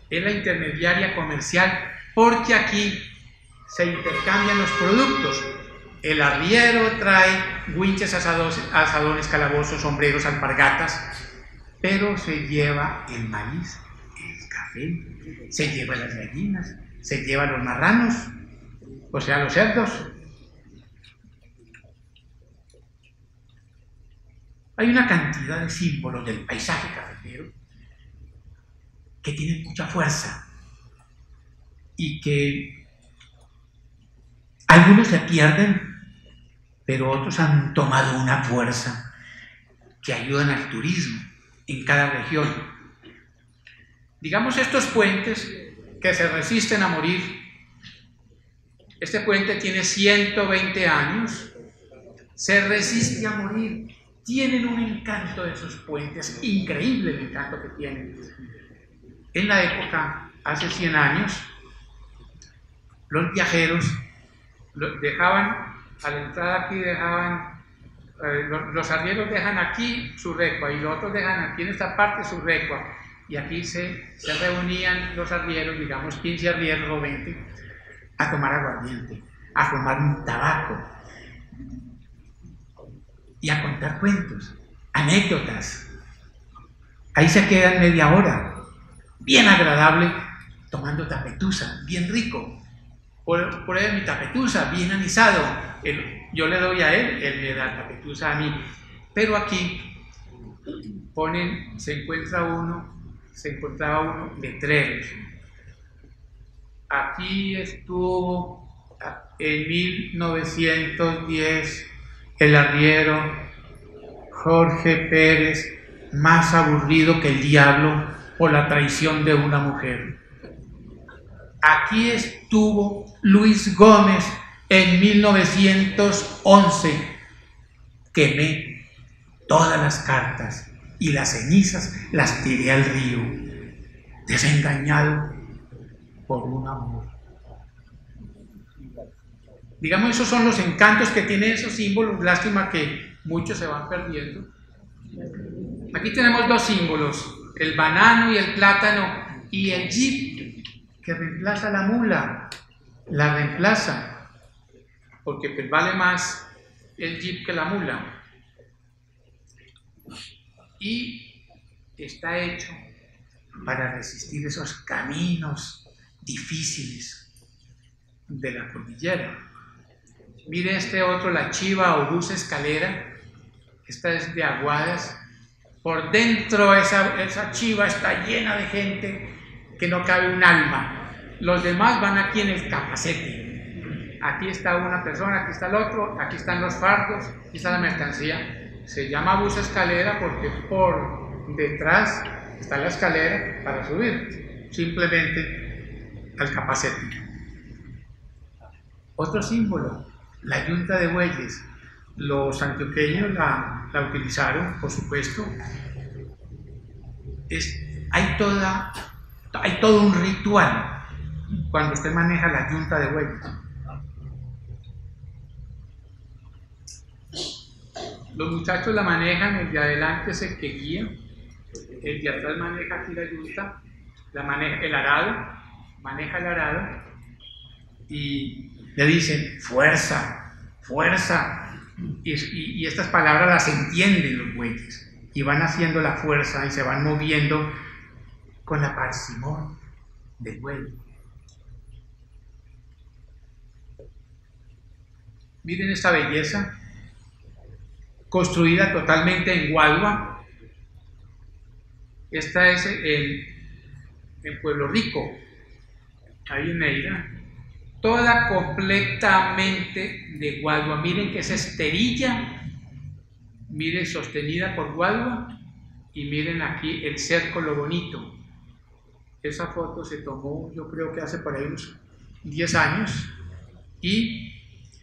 Es la intermediaria comercial porque aquí se intercambian los productos. El arriero trae winches, asadones, calabozos, sombreros, alpargatas, pero se lleva el maíz, el café, se lleva las gallinas, se lleva los marranos, o sea, los cerdos. Hay una cantidad de símbolos del paisaje cafetero que tienen mucha fuerza y que algunos se pierden, pero otros han tomado una fuerza que ayudan al turismo en cada región. Digamos, estos puentes que se resisten a morir. Este puente tiene 120 años, se resiste a morir. Tienen un encanto de esos puentes, increíble el encanto que tienen. En la época, hace 100 años, los viajeros dejaban, a la entrada aquí dejaban, los arrieros dejan aquí su recua y los otros dejan aquí en esta parte su recua. Y aquí se reunían los arrieros, digamos 15 arrieros o 20, a tomar aguardiente, a fumar un tabaco y a contar cuentos, anécdotas. Ahí se quedan media hora, bien agradable, tomando tapetusa, bien rico. Por él mi tapetusa, bien anisado. Yo le doy a él me da tapetusa a mí. Pero aquí se encontraba uno letreros. Aquí estuvo en 1910 el arriero Jorge Pérez, más aburrido que el diablo por la traición de una mujer. Aquí estuvo Luis Gómez en 1911. Quemé todas las cartas y las cenizas las tiré al río, desengañado por un amor. Digamos, esos son los encantos que tienen esos símbolos. Lástima que muchos se van perdiendo. Aquí tenemos dos símbolos, el banano y el plátano, y el jeep, que reemplaza la mula, la reemplaza, porque pues vale más el jeep que la mula. Y está hecho para resistir esos caminos difíciles de la cordillera. Mire este otro, la chiva o bus escalera. Esta es de Aguadas. Por dentro esa chiva está llena de gente que no cabe un alma. Los demás van aquí en el capacete. Aquí está una persona, aquí está el otro, aquí están los fardos, aquí está la mercancía. Se llama bus escalera porque por detrás está la escalera para subir simplemente al capacete. Otro símbolo, la yunta de bueyes. Los antioqueños la utilizaron, por supuesto. Hay todo un ritual cuando usted maneja la yunta de bueyes. Los muchachos la manejan, el de adelante es el que guía, el de atrás maneja aquí la yunta, maneja el arado y le dicen fuerza, fuerza. Y estas palabras las entienden los bueyes y van haciendo la fuerza y se van moviendo con la parsimonia del buey. Miren esta belleza, construida totalmente en Guadua. Esta es en Pueblo Rico, ahí en Neira. Toda completamente de Guadua. Miren que es esterilla, miren, sostenida por Guadua, y miren aquí el cerco, lo bonito. Esa foto se tomó, yo creo que hace por ahí unos 10 años, y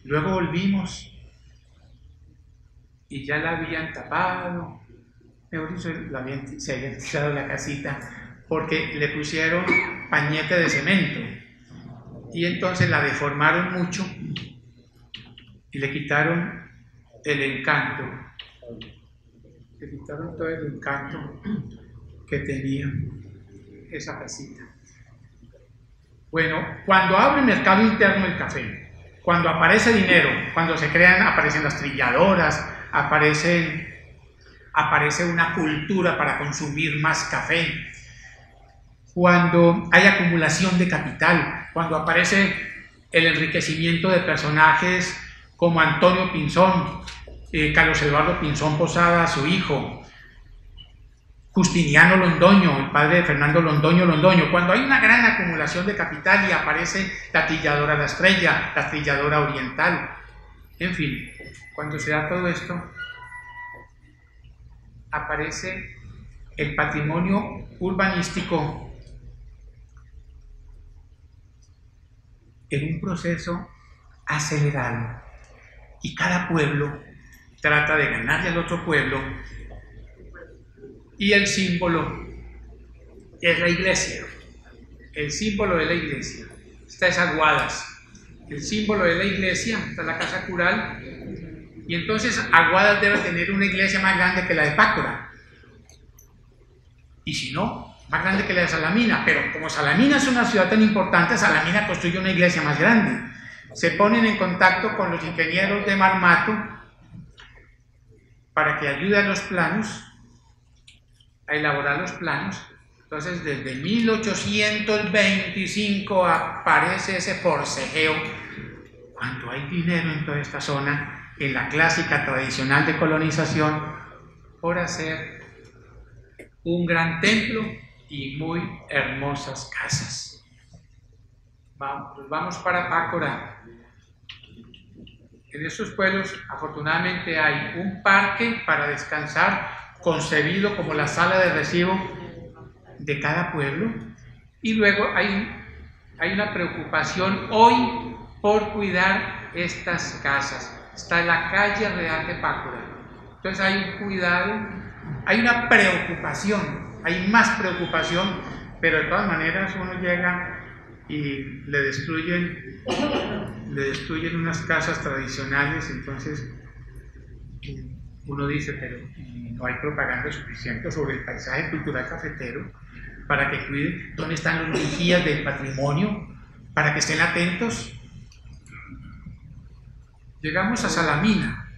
luego volvimos y ya la habían tapado, mejor dicho, se habían tirado la casita porque le pusieron pañete de cemento. Y entonces la deformaron mucho y le quitaron el encanto. Le quitaron todo el encanto que tenía esa casita. Bueno, cuando abre el mercado interno del café, cuando aparece dinero, cuando aparecen las trilladoras, aparece una cultura para consumir más café, cuando hay acumulación de capital, cuando aparece el enriquecimiento de personajes como Antonio Pinzón, Carlos Eduardo Pinzón Posada, su hijo, Justiniano Londoño, el padre de Fernando Londoño, cuando hay una gran acumulación de capital y aparece la trilladora La Estrella, la trilladora Oriental, en fin, cuando se da todo esto, aparece el patrimonio urbanístico en un proceso acelerado y cada pueblo trata de ganarle al otro pueblo y el símbolo es la iglesia. El símbolo de la iglesia está es Aguadas. El símbolo de la iglesia está la casa cural y entonces Aguadas debe tener una iglesia más grande que la de Pácora y si no, más grande que la de Salamina, pero como Salamina es una ciudad tan importante, Salamina construye una iglesia más grande. Se ponen en contacto con los ingenieros de Marmato para que ayuden a los planos, a elaborar los planos. Entonces desde 1825 aparece ese forcejeo, cuando hay dinero en toda esta zona, en la clásica tradicional de colonización, por hacer un gran templo y muy hermosas casas. Vamos para Pácora. En estos pueblos afortunadamente hay un parque para descansar concebido como la sala de recibo de cada pueblo y luego hay una preocupación hoy por cuidar estas casas. Está en la calle real de Pácora. Entonces hay un cuidado, hay una preocupación, hay más preocupación, pero de todas maneras uno llega y le destruyen unas casas tradicionales, entonces uno dice, pero no hay propaganda suficiente sobre el paisaje cultural cafetero para que cuiden. ¿Dónde están los vigías del patrimonio para que estén atentos? Llegamos a Salamina.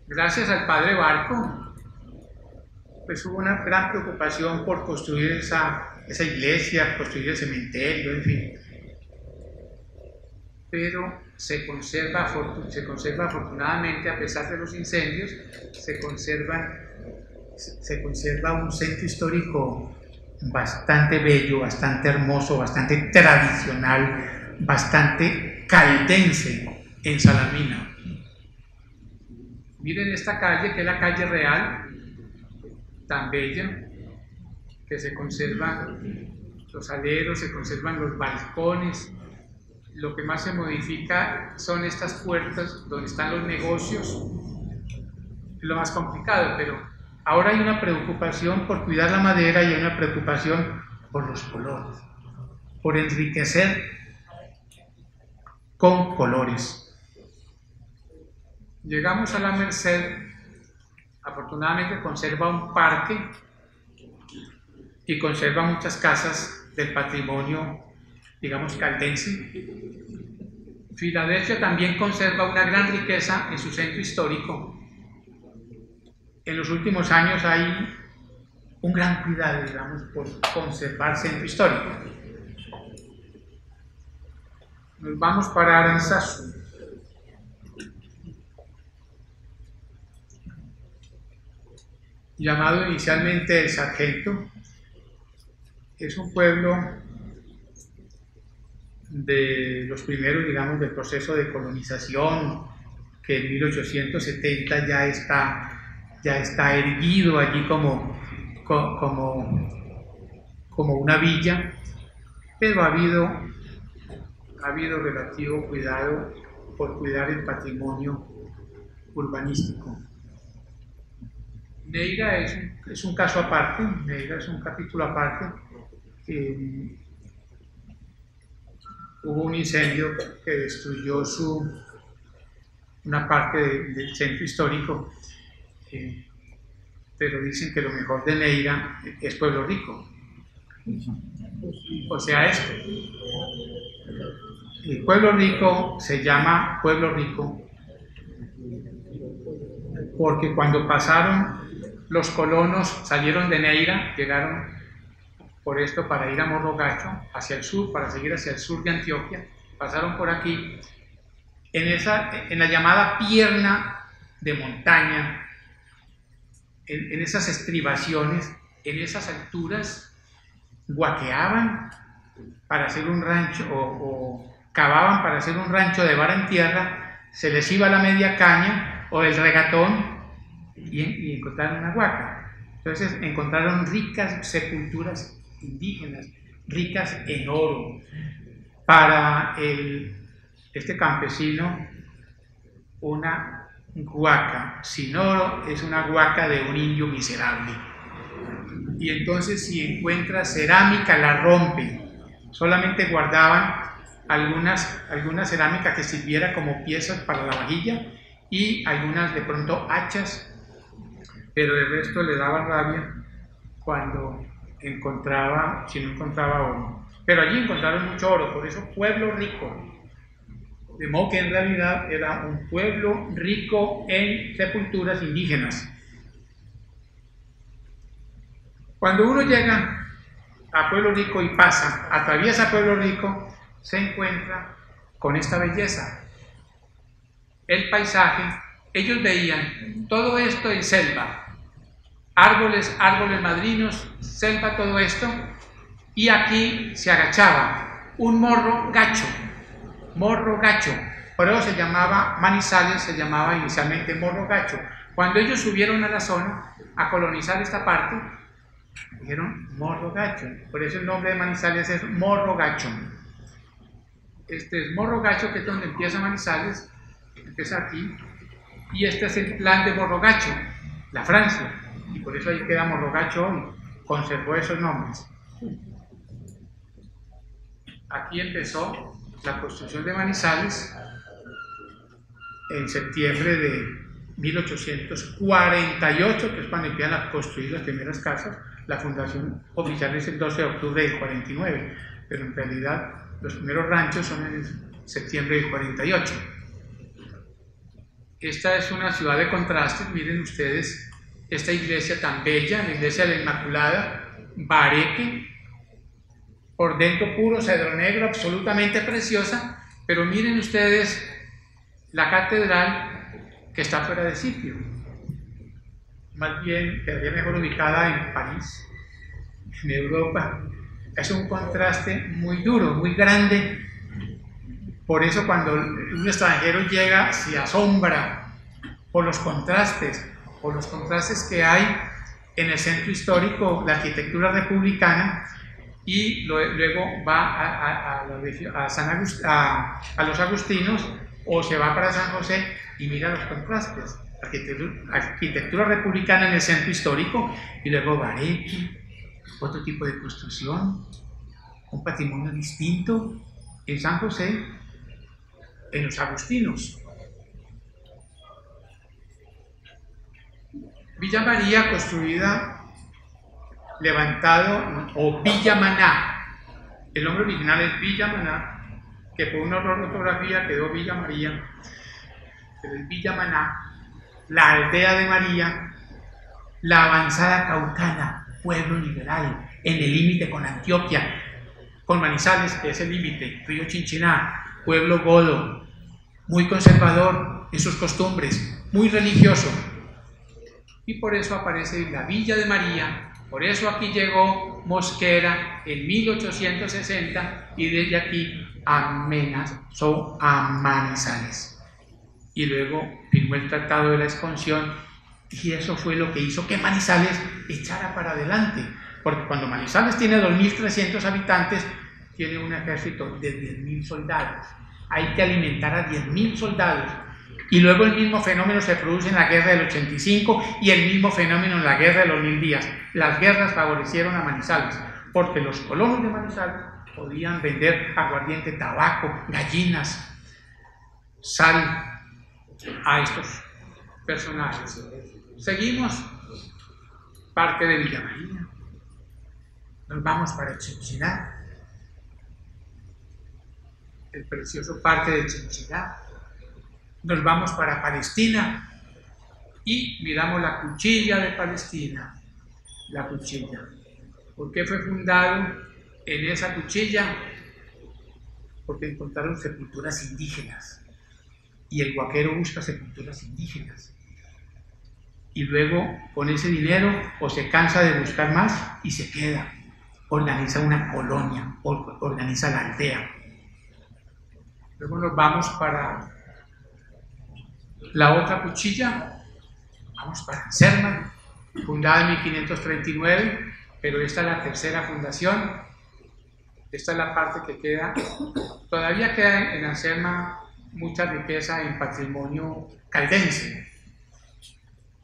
Gracias al padre Barco, pues hubo una gran preocupación por construir esa iglesia, construir el cementerio, en fin. Pero se conserva afortunadamente, a pesar de los incendios, se conserva un centro histórico bastante bello, bastante hermoso, bastante tradicional, bastante caldense en Salamina. Miren esta calle, que es la calle real, tan bella, que se conservan los aleros, se conservan los balcones. Lo que más se modifica son estas puertas donde están los negocios, es lo más complicado, pero ahora hay una preocupación por cuidar la madera y hay una preocupación por los colores, por enriquecer con colores. Llegamos a la Merced, afortunadamente conserva un parque y conserva muchas casas del patrimonio, digamos, caldense. Filadelfia también conserva una gran riqueza en su centro histórico. En los últimos años hay un gran cuidado, digamos, por conservar centro histórico. Nos vamos para Aranzazu. Llamado inicialmente El Sargento, es un pueblo de los primeros, digamos, del proceso de colonización, que en 1870 ya está erguido allí como una villa, pero ha habido relativo cuidado por cuidar el patrimonio urbanístico. Neira es un caso aparte, Neira es un capítulo aparte. Hubo un incendio que destruyó una parte del centro histórico, pero dicen que lo mejor de Neira es Pueblo Rico. O sea, esto. El Pueblo Rico se llama Pueblo Rico porque cuando pasaron los colonos, salieron de Neira, llegaron por esto para ir a Morro Gacho, hacia el sur, para seguir hacia el sur de Antioquia, pasaron por aquí, en la llamada pierna de montaña, en esas estribaciones, en esas alturas, guaqueaban para hacer un rancho, o cavaban para hacer un rancho de vara en tierra, se les iba la media caña o el regatón y encontraron una huaca. Entonces encontraron ricas sepulturas indígenas, ricas en oro. Para este campesino, una huaca sin oro es una huaca de un indio miserable. Y entonces si encuentra cerámica la rompe. Solamente guardaban alguna cerámica que sirviera como piezas para la vajilla y algunas de pronto hachas, pero el resto le daba rabia cuando si no encontraba oro. Pero allí encontraron mucho oro, por eso pueblo rico. De modo que en realidad era un pueblo rico en sepulturas indígenas. Cuando uno llega a Pueblo Rico y atraviesa Pueblo Rico, se encuentra con esta belleza. El paisaje, ellos veían todo esto en selva, árboles madrinos, selva, todo esto, y aquí se agachaba un morro gacho, por eso se llamaba Manizales, se llamaba inicialmente Morro Gacho. Cuando ellos subieron a la zona a colonizar esta parte, dijeron Morro Gacho, por eso el nombre de Manizales es Morro Gacho. Este es Morro Gacho, que es donde empieza Manizales, empieza aquí, y este es el plan de Morro Gacho, la Francia, y por eso ahí queda Morro Gacho hoy, conservó esos nombres. Aquí empezó la construcción de Manizales en septiembre de 1848, que es cuando empiezan a construir las primeras casas. La fundación oficial es el 12 de octubre del 49, pero en realidad los primeros ranchos son en septiembre del 48. Esta es una ciudad de contrastes. Miren ustedes esta iglesia tan bella, la iglesia de la Inmaculada, Bareque, por dentro puro cedro negro, absolutamente preciosa, pero miren ustedes la catedral que está fuera de sitio. Más bien quedaría mejor ubicada en París, en Europa. Es un contraste muy duro, muy grande. Por eso cuando un extranjero llega se asombra por los contrastes que hay en el centro histórico, la arquitectura republicana, y luego va a los agustinos o se va para San José y mira los contrastes. Arquitectura republicana en el centro histórico y luego Bareque, otro tipo de construcción, un patrimonio distinto en San José, en los agustinos. Villa María, construida, levantado, o Villa Maná. El nombre original es Villa Maná, que por una ortografía quedó Villa María, pero es Villa Maná, la aldea de María, la avanzada Caucana, pueblo liberal, en el límite con Antioquia, con Manizales, que es el límite, río Chinchiná, pueblo godo, muy conservador en sus costumbres, muy religioso. Y por eso aparece la Villa de María. Por eso aquí llegó Mosquera en 1860 y desde aquí amenazó a Manizales. Y luego firmó el Tratado de la Expansión y eso fue lo que hizo que Manizales echara para adelante. Porque cuando Manizales tiene 2.300 habitantes, tiene un ejército de 10.000 soldados. Hay que alimentar a 10.000 soldados. Y luego el mismo fenómeno se produce en la guerra del 85 y el mismo fenómeno en la guerra de los 1000 días. Las guerras favorecieron a Manizales, porque los colonos de Manizales podían vender aguardiente, tabaco, gallinas, sal a estos personajes. Seguimos, Parque de Villa María. Nos vamos para Chinchiná, el precioso Parque de Chinchiná. Nos vamos para Palestina y miramos la cuchilla de Palestina, la cuchilla. ¿Por qué fue fundado en esa cuchilla? Porque encontraron sepulturas indígenas y el Guaquero busca sepulturas indígenas. Y luego con ese dinero o se cansa de buscar más y se queda, organiza una colonia, organiza la aldea. Luego nos vamos para la otra cuchilla, vamos para Anserma, fundada en 1539, pero esta es la tercera fundación. Esta es la parte que queda, todavía queda en Anserma mucha riqueza en patrimonio caldense,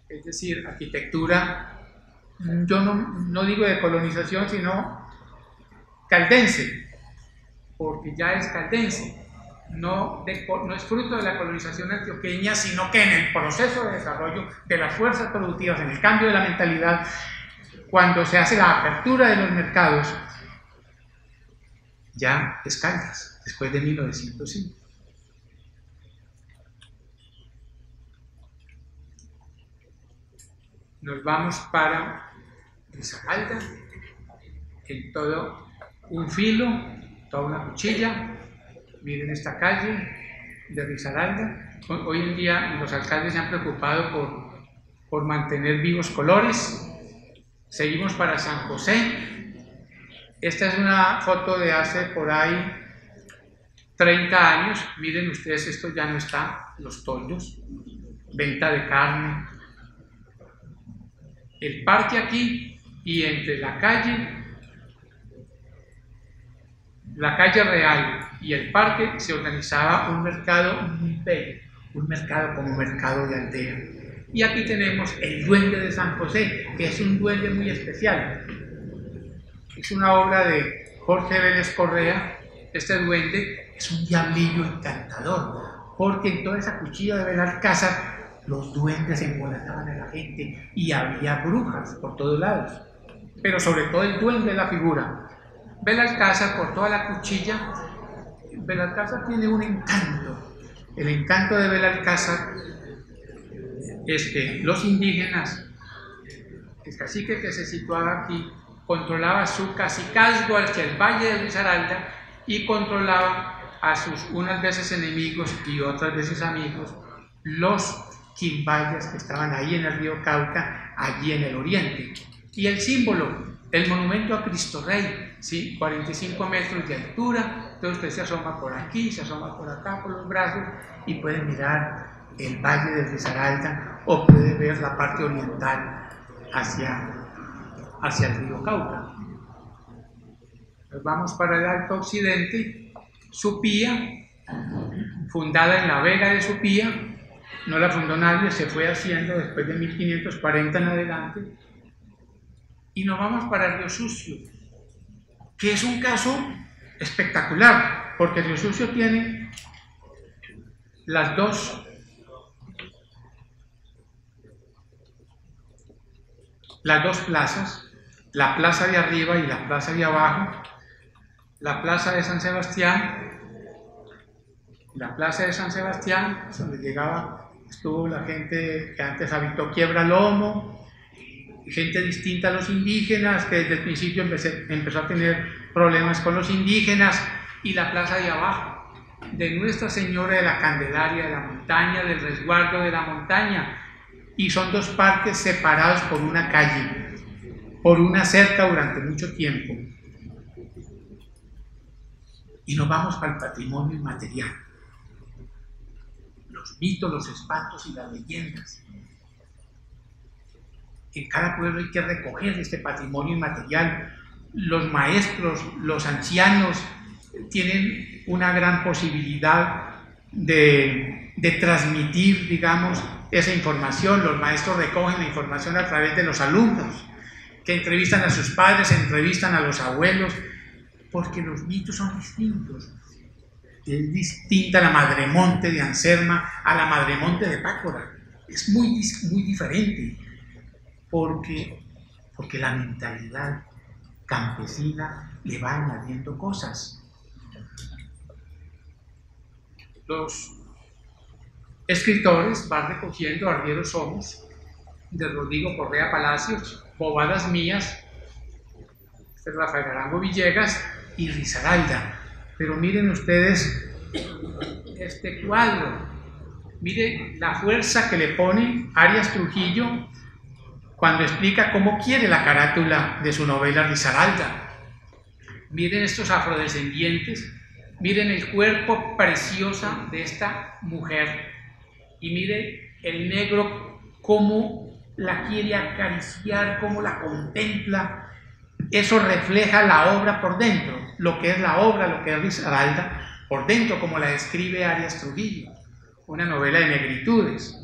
es decir, arquitectura, yo no digo de colonización, sino caldense, porque ya es caldense, no es fruto de la colonización antioqueña, sino que en el proceso de desarrollo de las fuerzas productivas, en el cambio de la mentalidad, cuando se hace la apertura de los mercados, ya es Caldas, después de 1905. Nos vamos para Risaralda, en todo un filo, toda una cuchilla. Miren esta calle de Risaralda. Hoy en día los alcaldes se han preocupado por mantener vivos colores. Seguimos para San José. Esta es una foto de hace por ahí 30 años. Miren ustedes, esto ya no está, los toldos, venta de carne. El parque aquí y entre la calle real y el parque se organizaba un mercado muy bello, un mercado como mercado de aldea. Y aquí tenemos el Duende de San José, que es un duende muy especial. Es una obra de Jorge Vélez Correa. Este duende es un diablillo encantador, porque en toda esa cuchilla de Belalcázar los duendes embolataban a la gente y había brujas por todos lados, pero sobre todo el duende es la figura. Belalcázar por toda la cuchilla. Belalcázar tiene un encanto. El encanto de Belalcázar es que los indígenas, el cacique que se situaba aquí, controlaba su cacicazgo hacia el valle de Risaralda y controlaba a sus unas veces enemigos y otras veces amigos, los quimbayas que estaban ahí en el río Cauca, allí en el oriente. Y el símbolo, el monumento a Cristo Rey, ¿sí? 45 metros de altura. Entonces usted se asoma por aquí, se asoma por acá, por los brazos, y puede mirar el valle de Risaralda o puede ver la parte oriental hacia el río Cauca. Nos vamos para el Alto Occidente. Supía, fundada en la Vega de Supía, no la fundó nadie, se fue haciendo después de 1540 en adelante. Y nos vamos para Río Sucio, que es un caso espectacular, porque Río Sucio tiene las dos plazas, la plaza de arriba y la plaza de abajo. La plaza de San Sebastián, donde estuvo la gente que antes habitó Quiebra Lomo, gente distinta a los indígenas, que desde el principio empezó a tener problemas con los indígenas, y la plaza de abajo, de Nuestra Señora de la Candelaria, de la montaña, del resguardo de la montaña, y son dos parques separados por una calle, por una cerca durante mucho tiempo. Y nos vamos para el patrimonio inmaterial, los mitos, los espantos y las leyendas. En cada pueblo hay que recoger este patrimonio inmaterial. Los maestros, los ancianos tienen una gran posibilidad de transmitir, digamos, esa información. Los maestros recogen la información a través de los alumnos, que entrevistan a sus padres, entrevistan a los abuelos, porque los mitos son distintos. Es distinta la Madremonte de Anserma a la Madremonte de Pácora. Es muy diferente, porque la mentalidad campesina le va añadiendo cosas. Los escritores van recogiendo Arrieros Somos, de Rodrigo Correa Palacios, Bobadas Mías, Este es Rafael Arango Villegas y Risaralda. Pero miren ustedes este cuadro. Miren la fuerza que le pone Arias Trujillo cuando explica cómo quiere la carátula de su novela Risaralda. Miren estos afrodescendientes, miren el cuerpo precioso de esta mujer y miren el negro cómo la quiere acariciar, cómo la contempla. Eso refleja la obra por dentro, lo que es la obra, lo que es Risaralda por dentro, como la describe Arias Trujillo, una novela de negritudes.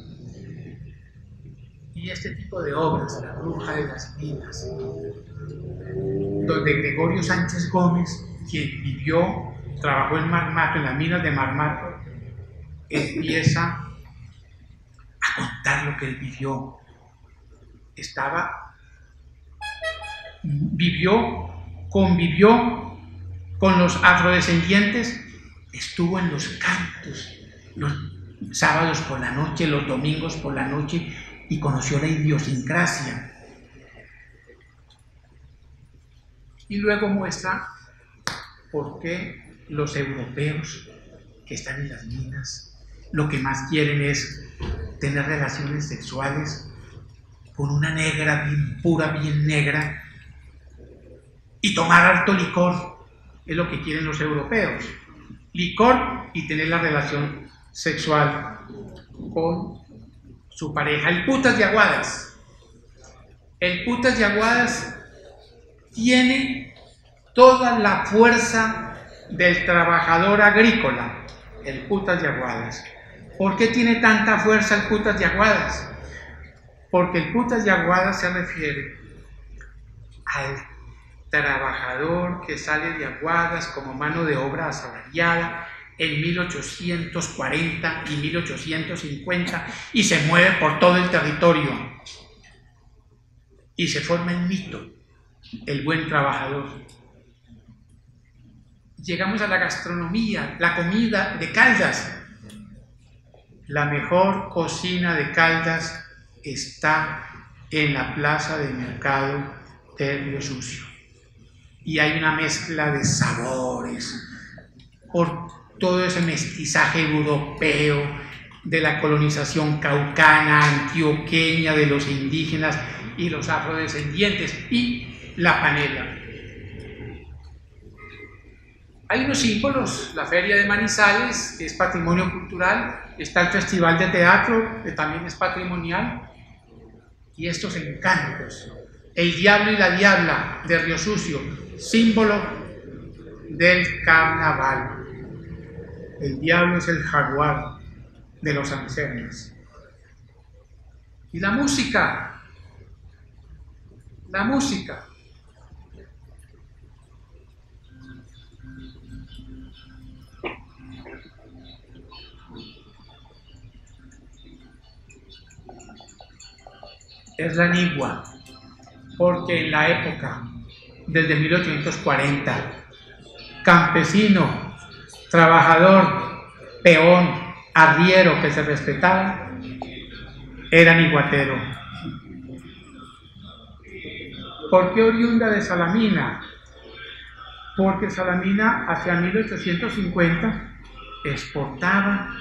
Y este tipo de obras, La bruja de las minas, donde Gregorio Sánchez Gómez, quien vivió, trabajó en Marmato, en las minas de Marmato, empieza a contar lo que él vivió. Convivió con los afrodescendientes, estuvo en los cantos, los sábados por la noche, los domingos por la noche, y conoció la idiosincrasia. Y luego muestra por qué los europeos que están en las minas lo que más quieren es tener relaciones sexuales con una negra bien pura, bien negra, y tomar harto licor. Es lo que quieren los europeos: licor y tener la relación sexual con su pareja. El Putas de Aguadas. El Putas de Aguadas tiene toda la fuerza del trabajador agrícola. El Putas de Aguadas. ¿Por qué tiene tanta fuerza el Putas de Aguadas? Porque el Putas de Aguadas se refiere al trabajador que sale de Aguadas como mano de obra asalariada en 1840 y 1850 y se mueve por todo el territorio y se forma el mito, el buen trabajador. Llegamos a la gastronomía, la comida de Caldas. La mejor cocina de Caldas está en la plaza de mercado del Río Sucio. Y hay una mezcla de sabores por todo ese mestizaje europeo, de la colonización caucana, antioqueña, de los indígenas y los afrodescendientes, y la panela. Hay unos símbolos: la Feria de Manizales, que es patrimonio cultural, está el Festival de Teatro, que también es patrimonial, y estos encantos. El Diablo y la Diabla de Río Sucio, símbolo del carnaval. El diablo es el jaguar de los Ansermes. Y la música. La música. Es la nigua, porque en la época, desde 1840, campesino, trabajador, peón, arriero que se respetaba, era niguatero. ¿Por qué oriunda de Salamina? Porque Salamina hacia 1850 exportaba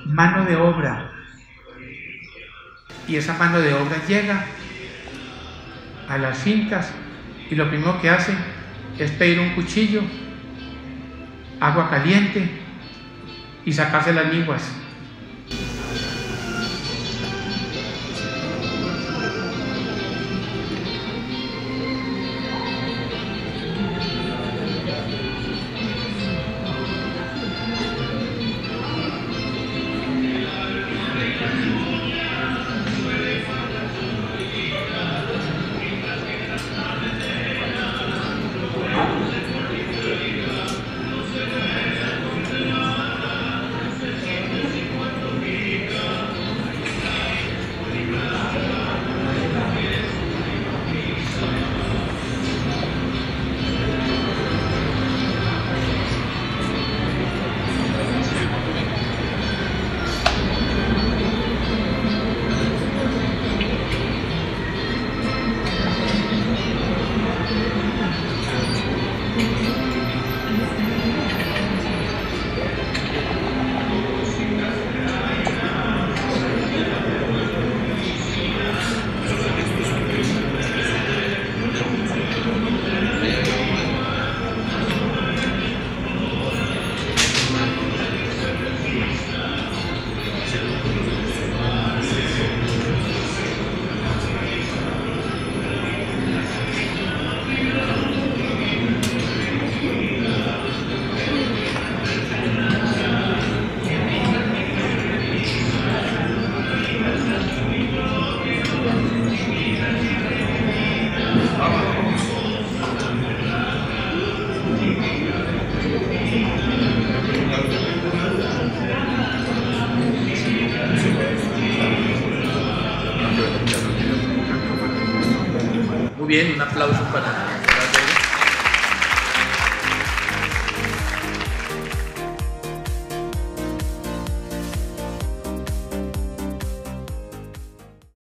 mano de obra, y esa mano de obra llega a las fincas y lo primero que hace es pedir un cuchillo, agua caliente y sacarse las niguas. Muy bien, un aplauso para